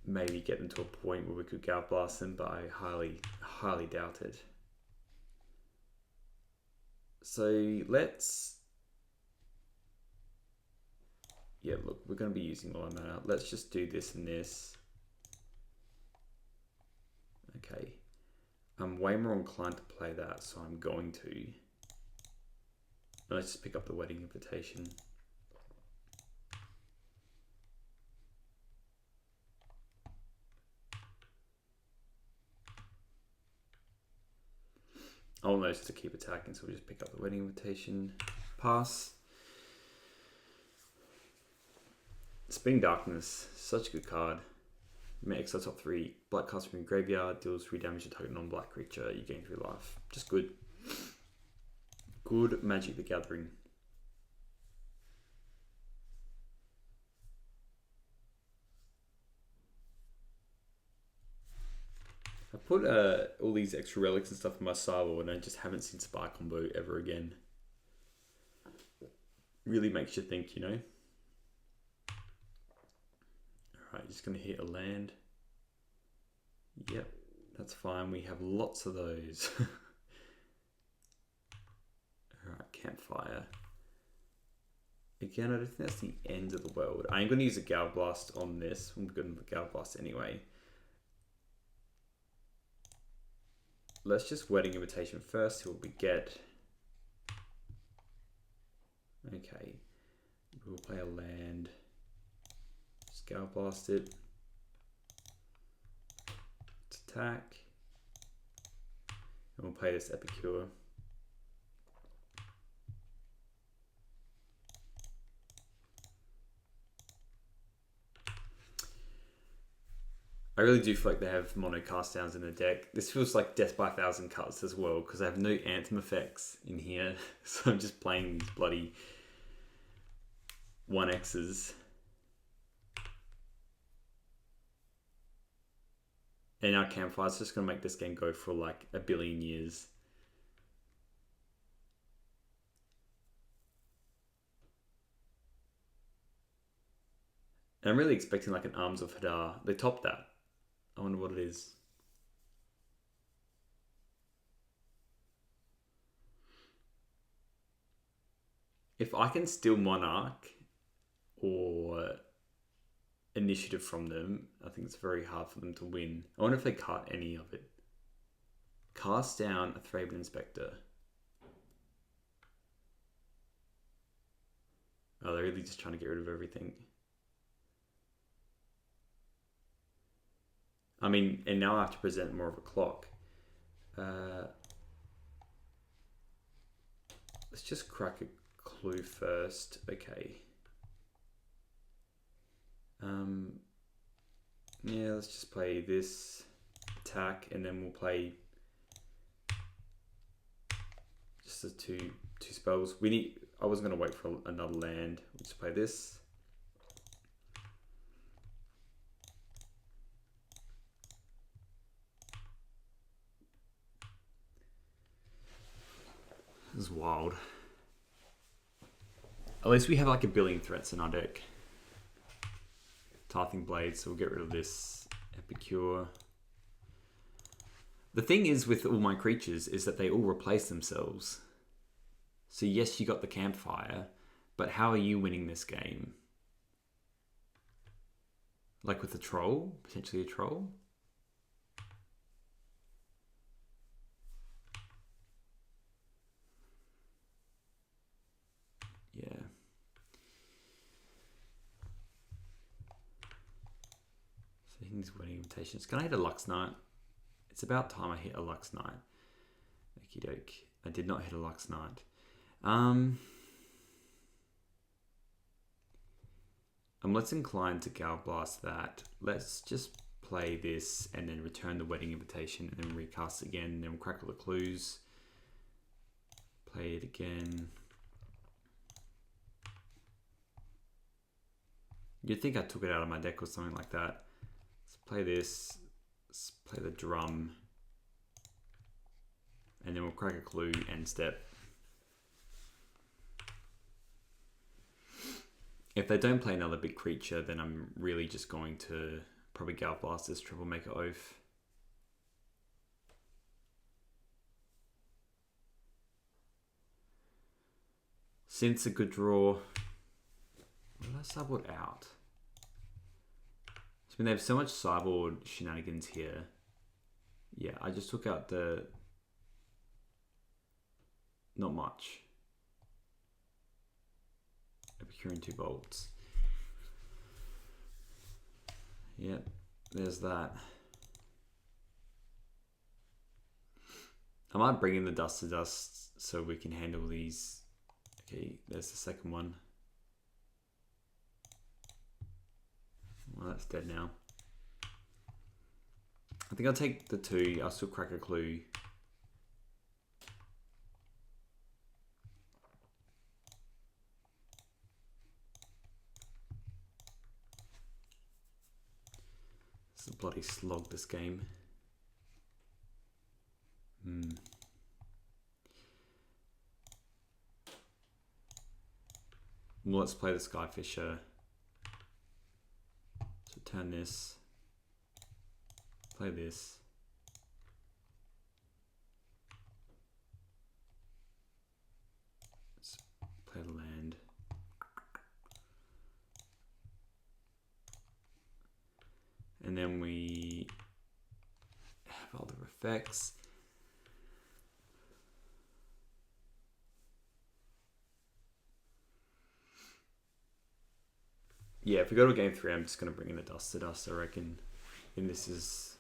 maybe get them to a point where we could Gale Blast them, but I highly doubt it. So let's... yeah, look, we're going to be using all of that. Let's just do this and this. Okay. I'm way more inclined to play that, so I'm going to. Let's just pick up the Wedding Invitation. I want those to keep attacking, so we'll just pick up the Wedding Invitation. Pass. Spinning Darkness, such a good card. You may exile top 3, black cards from your graveyard, deals 3 damage to target non-black creature, you gain 3 life. Just good. Good Magic the Gathering. I put all these extra relics and stuff in my sideboard and I just haven't seen Spy Combo ever again. Really makes you think, you know. Alright, just going to hit a land. Yep, that's fine. We have lots of those. Alright, Campfire. Again, I don't think that's the end of the world. I'm going to use a Gal Blast on this. I'm going to Gal Blast anyway. Let's just Wedding Invitation first, see what we get. Okay, we'll play a land. Just Gal Blast it. Let's attack. And we'll play this Epicure. I really do feel like they have mono cast downs in the deck. This feels like Death by 1,000 Cuts as well, because I have no Anthem effects in here. So I'm just playing these bloody 1Xs. And our Campfire's just going to make this game go for like a billion years. And I'm really expecting like an Arms of Hadar. They topped that. I wonder what it is. If I can steal Monarch or Initiative from them, I think it's very hard for them to win. I wonder if they cut any of it. Cast down a Thraben Inspector. Oh, they're really just trying to get rid of everything. I mean, and now I have to present more of a clock. Let's just crack a clue first. Okay. Yeah, let's just play this attack, and then we'll play just the two spells. We need. I was gonna wait for another land. We'll just play this. This is wild. At least we have like a billion threats in our deck. Tithing Blade, so we'll get rid of this Epicure. The thing is with all my creatures is that they all replace themselves. So yes, you got the Campfire, but how are you winning this game? Like with a Troll? Potentially a Troll? Yeah. So these Wedding Invitations. Can I hit a Luxknight? It's about time I hit a Luxknight. Okie doke. I did not hit a Luxknight. I'm less inclined to Gal Blast that. Let's just play this and then return the Wedding Invitation and then recast it again, and then we'll crackle the clues. Play it again. You'd think I took it out of my deck or something like that. Let's play this. Let's play the drum. And then we'll crack a clue and step. If they don't play another big creature, then I'm really just going to probably Gal Blast this Troublemaker Oath. Synth's a good draw. What did I sideboard out? I mean, they have so much sideboard shenanigans here. Yeah, I just took out the... Not much. Epicurean 2 bolts. Yep, there's that. I might bring in the Dust to Dust so we can handle these. Okay, there's the second one. Well, that's dead now. I think I'll take the 2. I'll still crack a clue. It's a bloody slog, this game. Well, let's play the Skyfisher. So turn this. Play this. Let's play the land. And then we have other effects. Yeah, if we go to game 3, I'm just going to bring in a Dust to Dust, I reckon. And this is...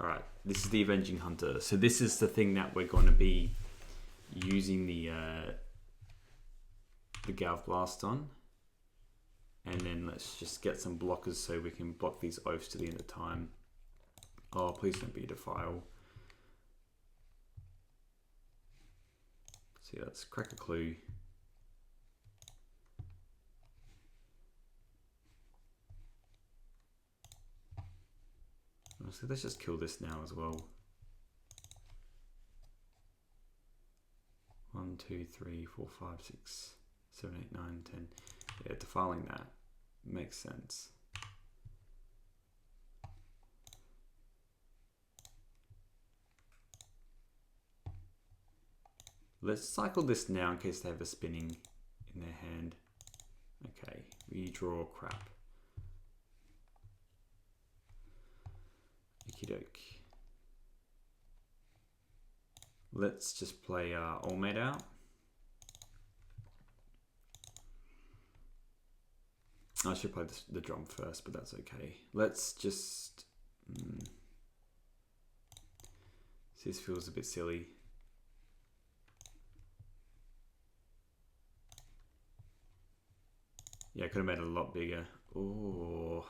Alright, this is the Avenging Hunter. So this is the thing that we're going to be using the Galv Blast on. And then let's just get some blockers so we can block these oaths to the end of time. Oh, please don't be a Defile. So yeah, let's crack a clue. So let's just kill this now as well. 1, 2, 3, 4, 5, 6, 7, 8, 9, 10. Yeah, defiling that makes sense. Let's cycle this now in case they have a spinning in their hand. Okay, we draw crap. Okie doke. Let's just play All-Mate out. I should play the drum first, but that's okay. Let's just... This feels a bit silly. Yeah, I could have made it a lot bigger. Oh.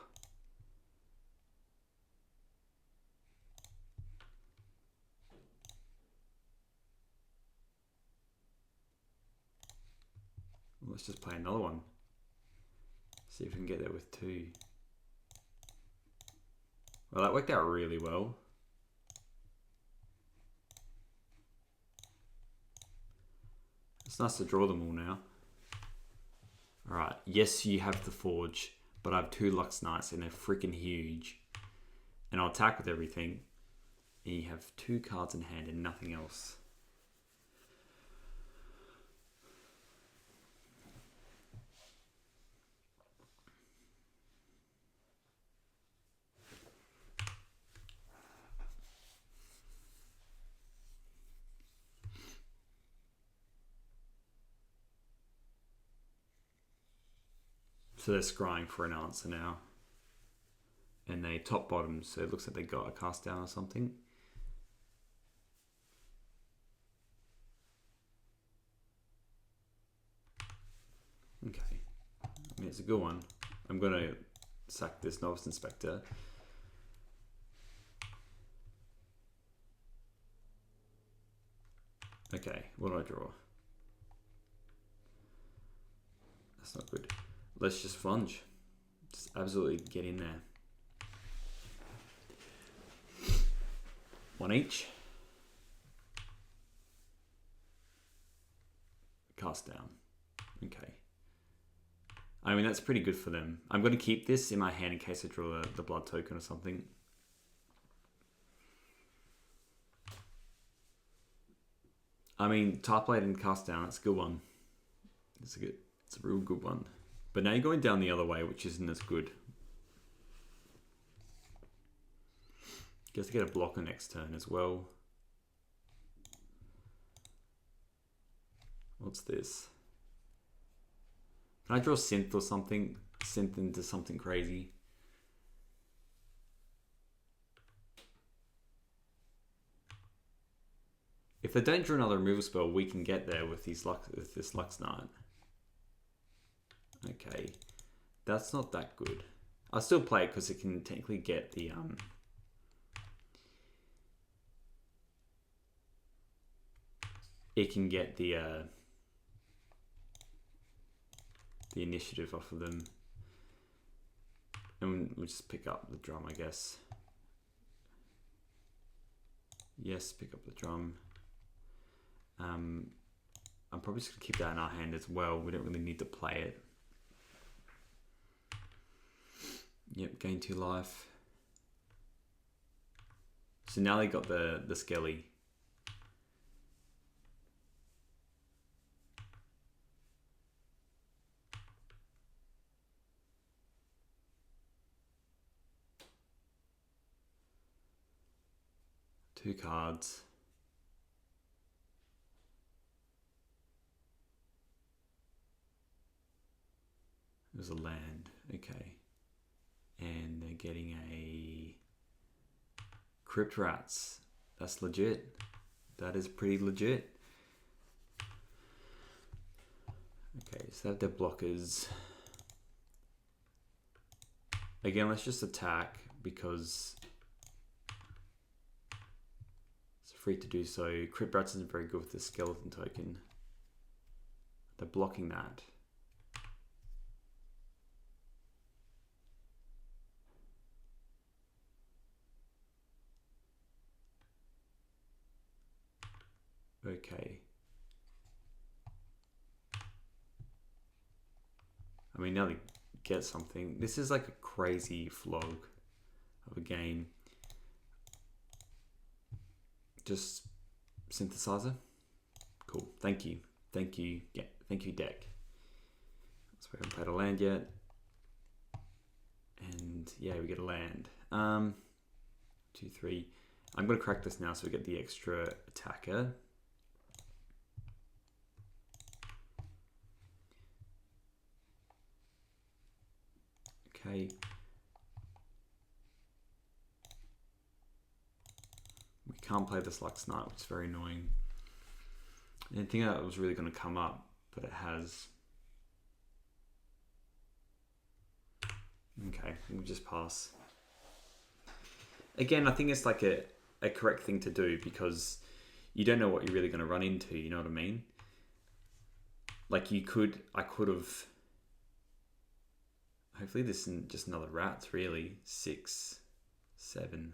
Let's just play another one. See if we can get there with 2. Well, that worked out really well. It's nice to draw them all now. Alright, yes, you have the Forge, but I have 2 Luxknights and they're freaking huge. And I'll attack with everything. And you have 2 cards in hand and nothing else. So they're scrying for an answer now. And they top bottom, so it looks like they got a cast down or something. Okay. I mean, it's a good one. I'm going to sack this Novice Inspector. Okay, what do I draw? That's not good. Let's just flunge. Just absolutely get in there. 1 each. Cast down. Okay. I mean, that's pretty good for them. I'm going to keep this in my hand in case I draw the blood token or something. I mean, Type Blade and Cast Down, that's a good one. It's a real good one. But now you're going down the other way, which isn't as good. Just to get a blocker next turn as well. What's this? Can I draw Synth or something? Synth into something crazy. If they don't draw another removal spell, we can get there with this Luxknight. Okay, that's not that good. I'll still play it because it can technically get the the initiative off of them, and we'll just pick up the drum, I guess. Yes, pick up the drum. I'm probably just gonna keep that in our hand as well. We don't really need to play it. Yep, gain 2 life. So now they got the Skelly. Two cards. It was a land, okay. And they're getting a Crypt Rats. That's legit. That is pretty legit. Okay, so they have their blockers. Again, let's just attack because it's free to do so. Crypt Rats isn't very good with the skeleton token. They're blocking that. Okay. I mean, now they get something. This is like a crazy flog of a game. Just synthesizer. Cool. Thank you. Thank you. Yeah. Thank you, deck. So we haven't played a land yet. And yeah, we get a land. 2, 3. I'm going to crack this now so we get the extra attacker. Okay. We can't play this Luxknight, which is very annoying. I didn't think that was really going to come up, but it has. Okay, we'll just pass. Again, I think it's like a correct thing to do because you don't know what you're really going to run into, you know what I mean? Like I could have. Hopefully this isn't just another rats, really. 6, 7.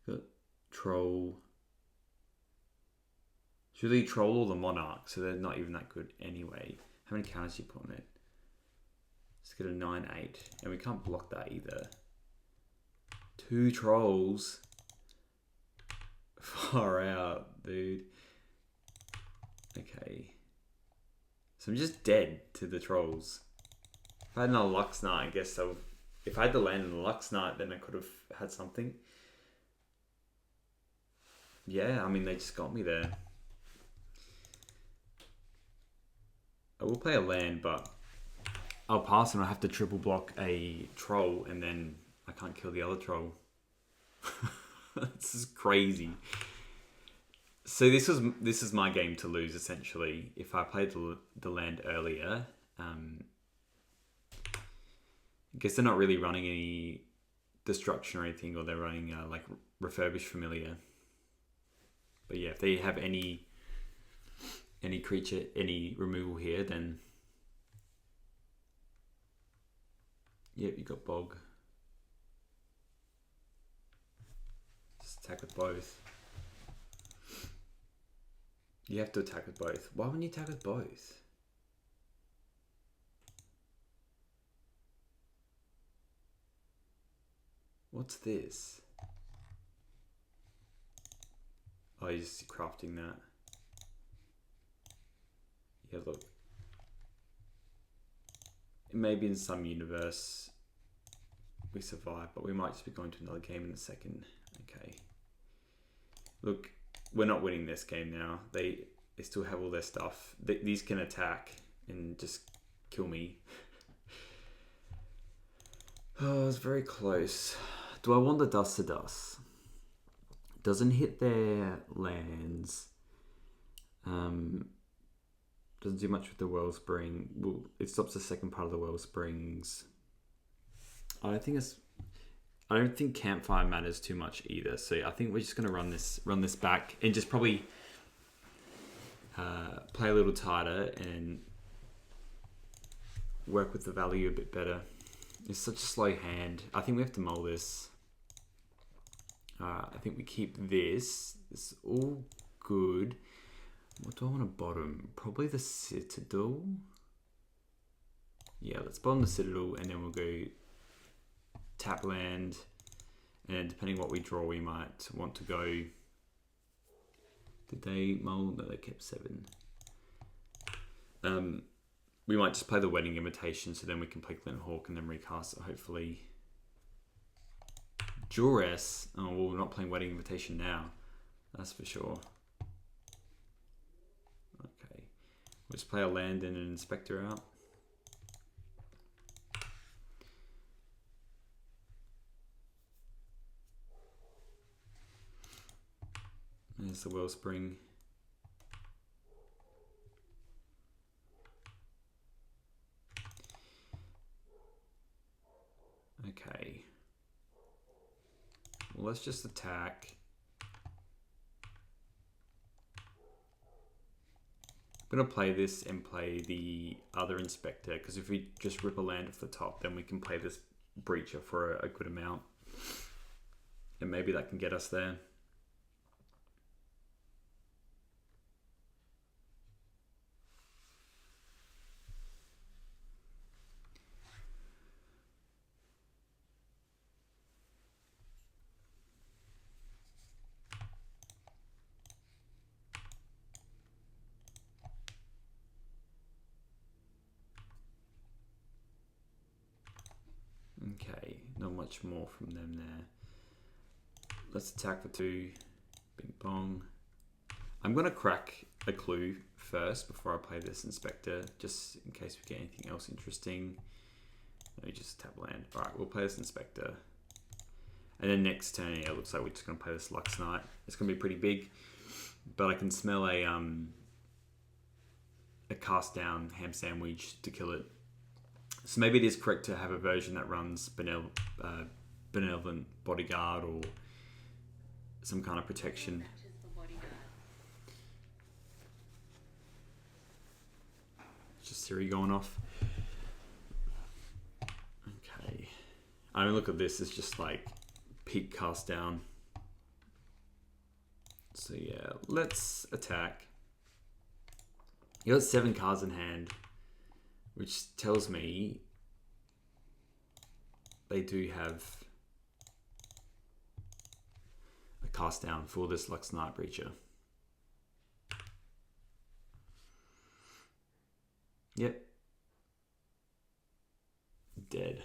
Got troll. It's really troll or the monarch, so they're not even that good anyway. How many counters do you put on it? Let's get a 9-8, and we can't block that either. 2 trolls. Far out, dude. Okay. So I'm just dead to the trolls. If I had another Luxknight, I guess so. If I had the land in the Luxknight, then I could have had something. Yeah, I mean, they just got me there. I will play a land, but I'll pass and I'll have to triple block a troll and then I can't kill the other troll. This is crazy. So this is my game to lose essentially. If I played the land earlier, I guess they're not really running any destruction or anything, or they're running like refurbished familiar. But yeah, if they have any creature, any removal here, then yep, you got bog. Just attack with both. You have to attack with both. Why wouldn't you attack with both? What's this? Oh, he's crafting that. Yeah, look. Maybe in some universe we survive, but we might just be going to another game in a second. Okay. Look, we're not winning this game now. They still have all their stuff. These can attack and just kill me. Oh, it's very close. Do I want the Dust to Dust? Doesn't hit their lands. Doesn't do much with the Wellspring. Well, it stops the second part of the Wellsprings. I don't think Campfire matters too much either. So I think we're just gonna run this back and just probably play a little tighter and work with the value a bit better. It's such a slow hand. I think we have to mull this. I think we keep this. It's all good. What do I want to bottom? Probably the Citadel. Yeah, let's bottom the Citadel and then we'll go tap land. And depending what we draw, we might want to go... Did they mull? No, they kept 7. We might just play the Wedding Invitation so then we can play Glint Hawk and then recast it, hopefully. Duress. Oh, well, we're not playing Wedding Invitation now. That's for sure. Okay. We'll just play a land and an Inspector out. There's the Wellspring. Okay. Well, let's just attack. I'm going to play this and play the other Inspector, because if we just rip a land off the top, then we can play this Breacher for a good amount. And maybe that can get us there. Okay, not much more from them there. Let's attack for 2. Bing bong. I'm going to crack a clue first before I play this Inspector, just in case we get anything else interesting. Let me just tap land. Alright, we'll play this Inspector. And then next turn, yeah, it looks like we're just going to play this Luxknight. It's going to be pretty big, but I can smell a cast down ham sandwich to kill it. So maybe it is correct to have a version that runs Benevolent Bodyguard or some kind of protection. Just Siri going off. Okay. I mean, look at this. It's just like peak cast down. So yeah, let's attack. You got 7 cards in hand, which tells me they do have a cast down for this Luxknight Breacher. Yep. Dead.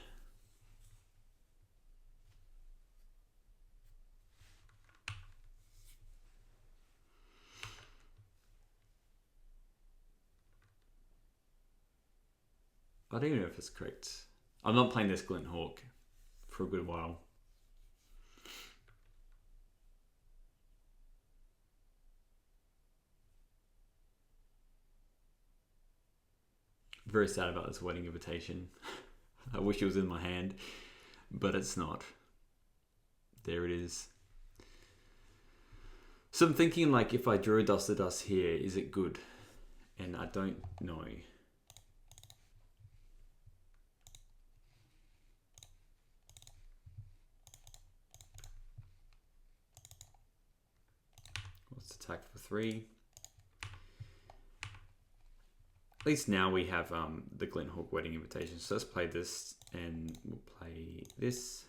I don't even know if it's correct. I'm not playing this Glint Hawk for a good while. Very sad about this Wedding Invitation. I wish it was in my hand, but it's not. There it is. So I'm thinking, like, if I drew a Dust to Dust here, is it good? And I don't know. Let's attack for 3. At least now we have the Glint Hawk Wedding Invitation. So let's play this, and we'll play this.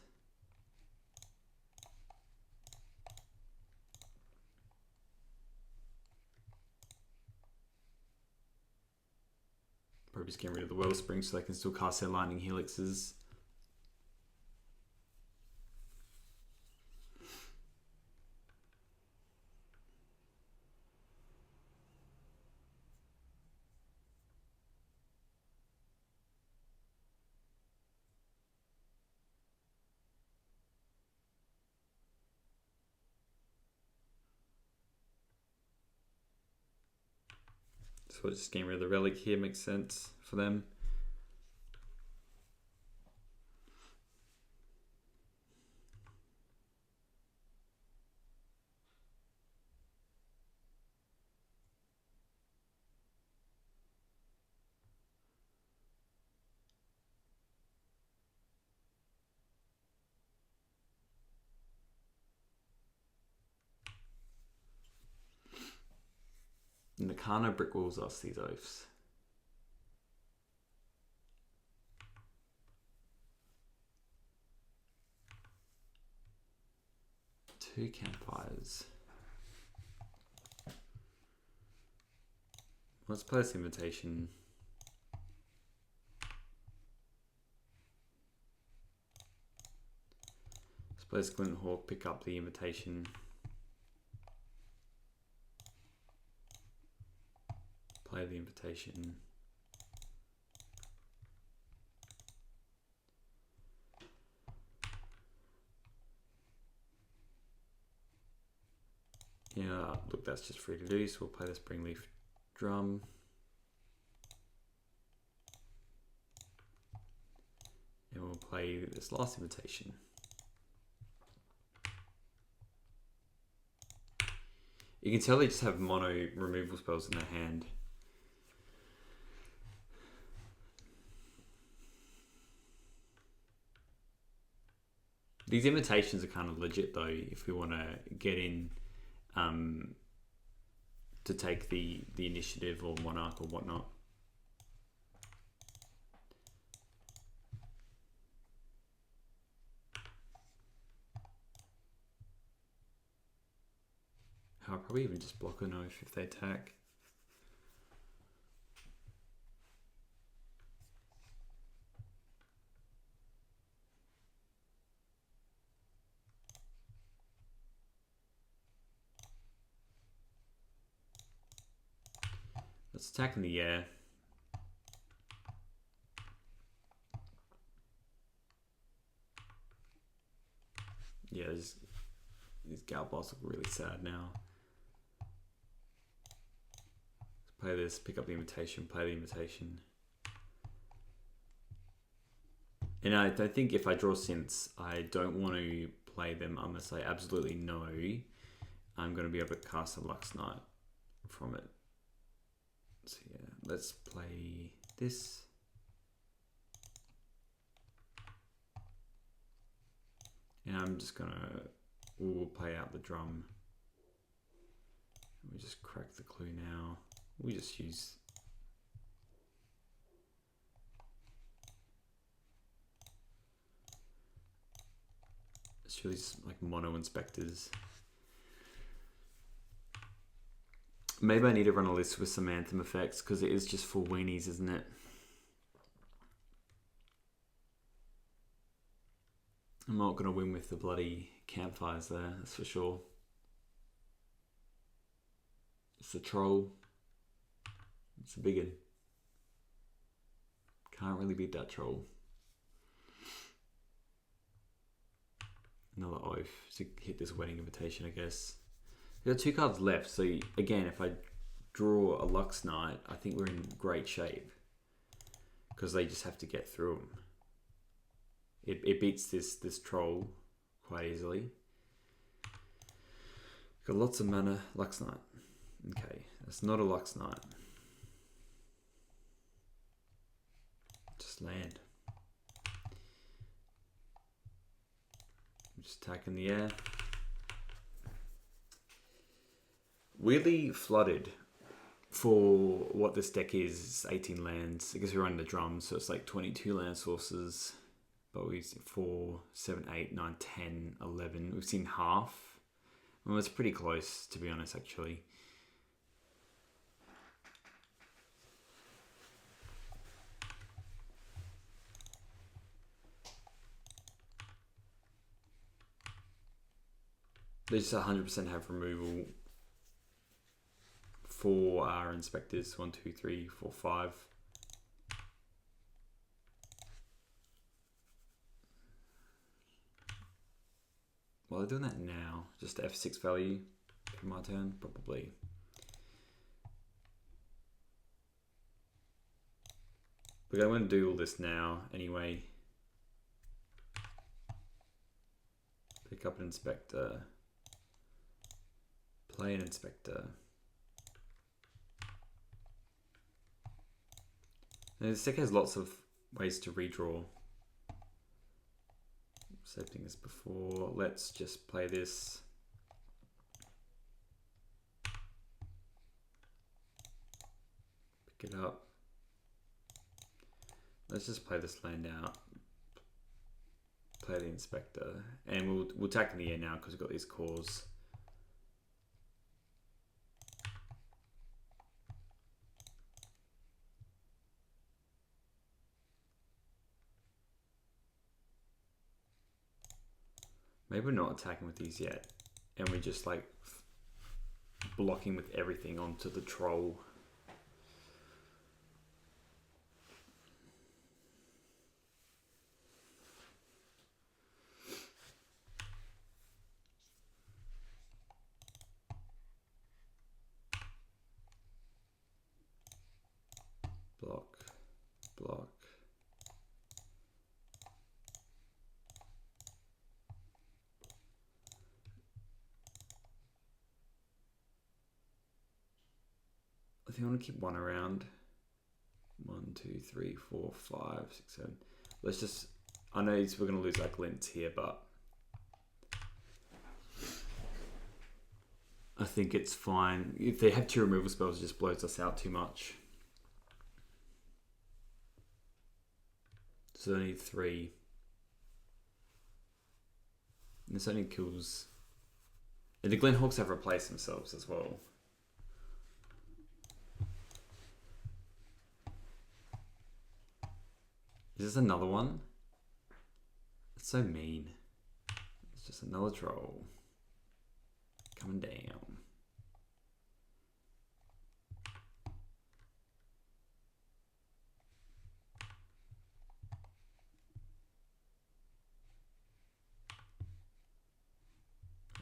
Probably just getting rid of the Wellspring so they can still cast their Lightning Helixes. So just getting rid of the relic here makes sense for them. And the Nakano brick walls us these oaths. Two campfires. Let's play this invitation. Let's play this Glint Hawk, pick up the invitation. Play the invitation. Yeah, look, that's just free to do, so we'll play the Springleaf Drum. And we'll play this last invitation. You can tell they just have mono removal spells in their hand. These invitations are kind of legit though, if we want to get in to take the initiative or monarch or whatnot. I'll probably even just block an oath if they attack. Let's attack in the air. Yeah, these Gal boss look really sad now. Let's play this, pick up the invitation, play the invitation. And I think if I draw synths, I don't want to play them unless I absolutely know I'm going to be able to cast a Luxknight from it. So yeah, let's play this. And I'm just gonna, we'll play out the drum. We just crack the clue now. We just use, it's really just like mono inspectors. Maybe I need to run a list with some Anthem effects because it is just for weenies, isn't it? I'm not going to win with the bloody campfires there, that's for sure. It's a troll. It's a big one. Can't really beat that troll. Another oath to hit this wedding invitation, I guess. We've got 2 cards left, so again, if I draw a Luxknight, I think we're in great shape. Because they just have to get through them. It beats this troll quite easily. Got lots of mana, Luxknight. Okay, that's not a Luxknight. Just land. Just attack in the air. Weirdly flooded for what this deck is. It's 18 lands. I guess we're running the drums, so it's like 22 land sources. But we've seen 4, 7, 8, 9, 10, 11. We've seen half. Well, it's pretty close, to be honest, actually. They just 100% have removal. 4 are inspectors. 1, 2, 3, 4, 5. Well, they're doing that now. Just F6 value for my turn, probably. But I want to do all this now anyway. Pick up an inspector. Play an inspector. And this deck has lots of ways to redraw. Same thing as before. Let's just play this. Pick it up. Let's just play this land out. Play the inspector, and we'll attack in the air now because we've got these cores. Maybe we're not attacking with these yet, and we're just like blocking with everything onto the troll. Block, block. I think I want to keep one around. 1, 2, 3, 4, 5, 6, 7. Let's just, I know we're going to lose our glints here, but I think it's fine. If they have 2 removal spells, it just blows us out too much. So I need 3. And this only kills... And the Glenhawks have replaced themselves as well. Is this another one? It's so mean. It's just another troll. Coming down.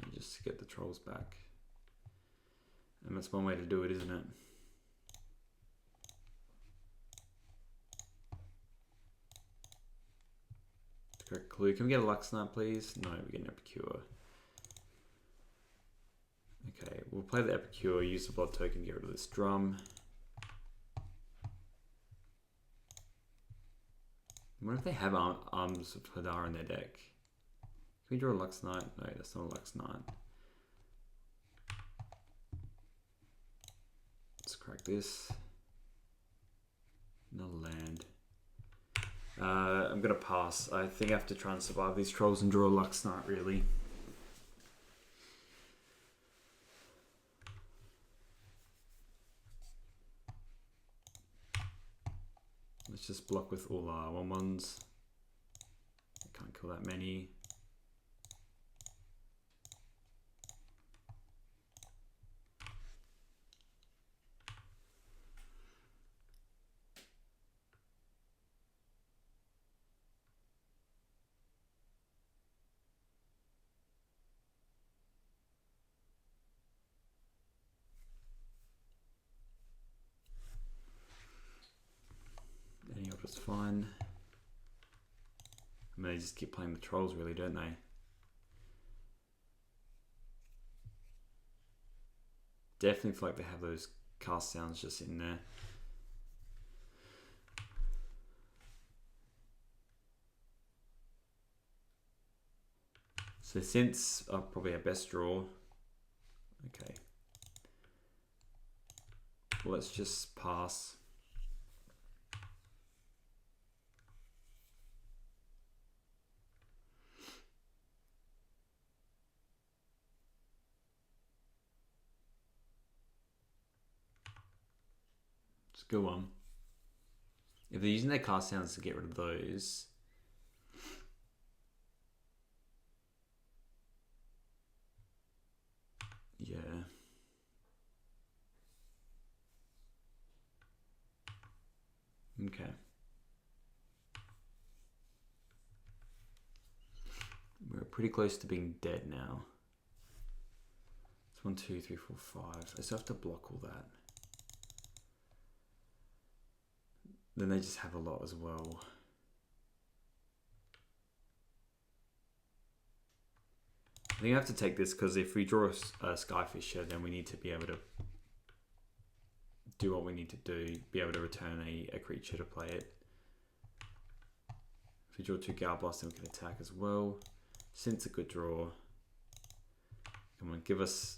And just to get the trolls back. And that's one way to do it, isn't it? Correct clue. Can we get a Luxknight, please? No, we get an Epicure. Okay, we'll play the Epicure, use the blood token, get rid of this drum. I wonder if they have Arms of Hadar in their deck. Can we draw a Luxknight? No, that's not a Luxknight. Let's crack this. Another land. I'm going to pass. I think I have to try and survive these trolls and draw a Luxknight, really. Let's just block with all our 1/1s. I can't kill that many. It's fine. I mean, they just keep playing the trolls, really, don't they? Definitely feel like they have those cast sounds just in there. So Synths are probably our best draw. Okay. Well, let's just pass. Go on. If they're using their cast sounds to get rid of those. Yeah. Okay. We're pretty close to being dead now. It's 1, 2, 3, 4, 5. I still have to block all that. Then they just have a lot as well. I think I have to take this because if we draw a Skyfisher, then we need to be able to do what we need to do, be able to return a creature to play it. If we draw 2 Galblast, then we can attack as well. Synth's a good draw. Come on, give us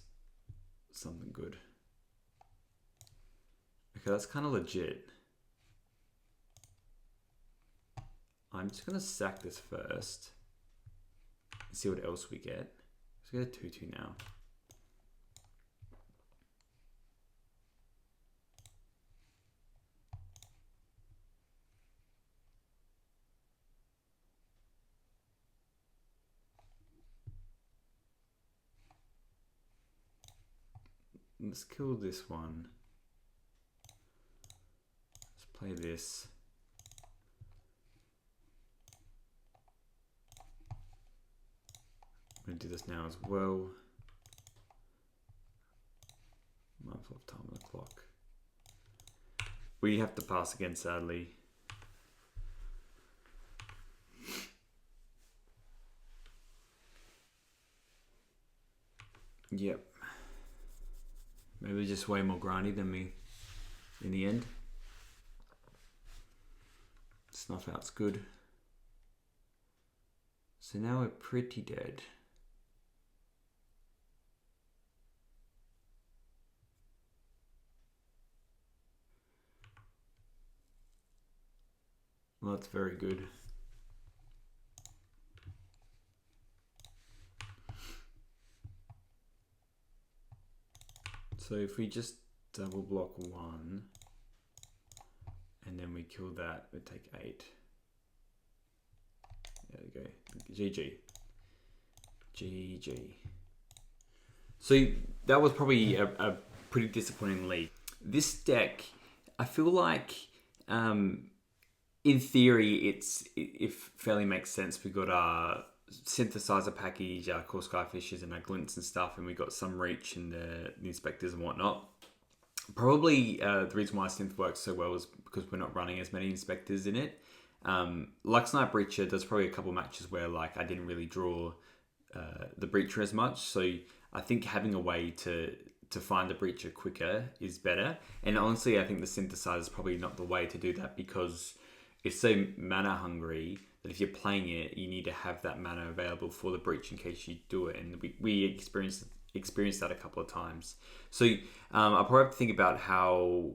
something good. Okay, that's kind of legit. I'm just going to sack this first and see what else we get. Let's get a 2/2 now. Let's kill this one. Let's play this. I'm going to do this now as well. Mindful of time on the clock. We have to pass again, sadly. Yep. Maybe just way more grindy than me in the end. Snuff out's good. So now we're pretty dead. Well, that's very good. So if we just double block 1 and then we kill that, we take 8. There we go. GG. GG. So that was probably a pretty disappointing lead. This deck, I feel like, in theory, it fairly makes sense. We got our synthesizer package, our core Skyfishes and our glints and stuff, and we got some reach in the inspectors and whatnot. Probably the reason why Synth works so well is because we're not running as many inspectors in it. Luxknight Breacher, there's probably a couple matches where like I didn't really draw the Breacher as much, so I think having a way to find the Breacher quicker is better. And honestly, I think the synthesizer is probably not the way to do that because it's so mana hungry that if you're playing it, you need to have that mana available for the breach in case you do it. And we experienced that a couple of times. So I'll probably have to think about how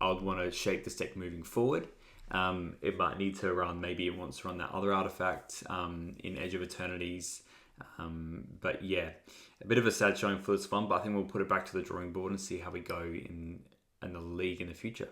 I would want to shape this deck moving forward. It might need to run, maybe it wants to run that other artifact in Edge of Eternities. But yeah, a bit of a sad showing for this one, but I think we'll put it back to the drawing board and see how we go in the league in the future.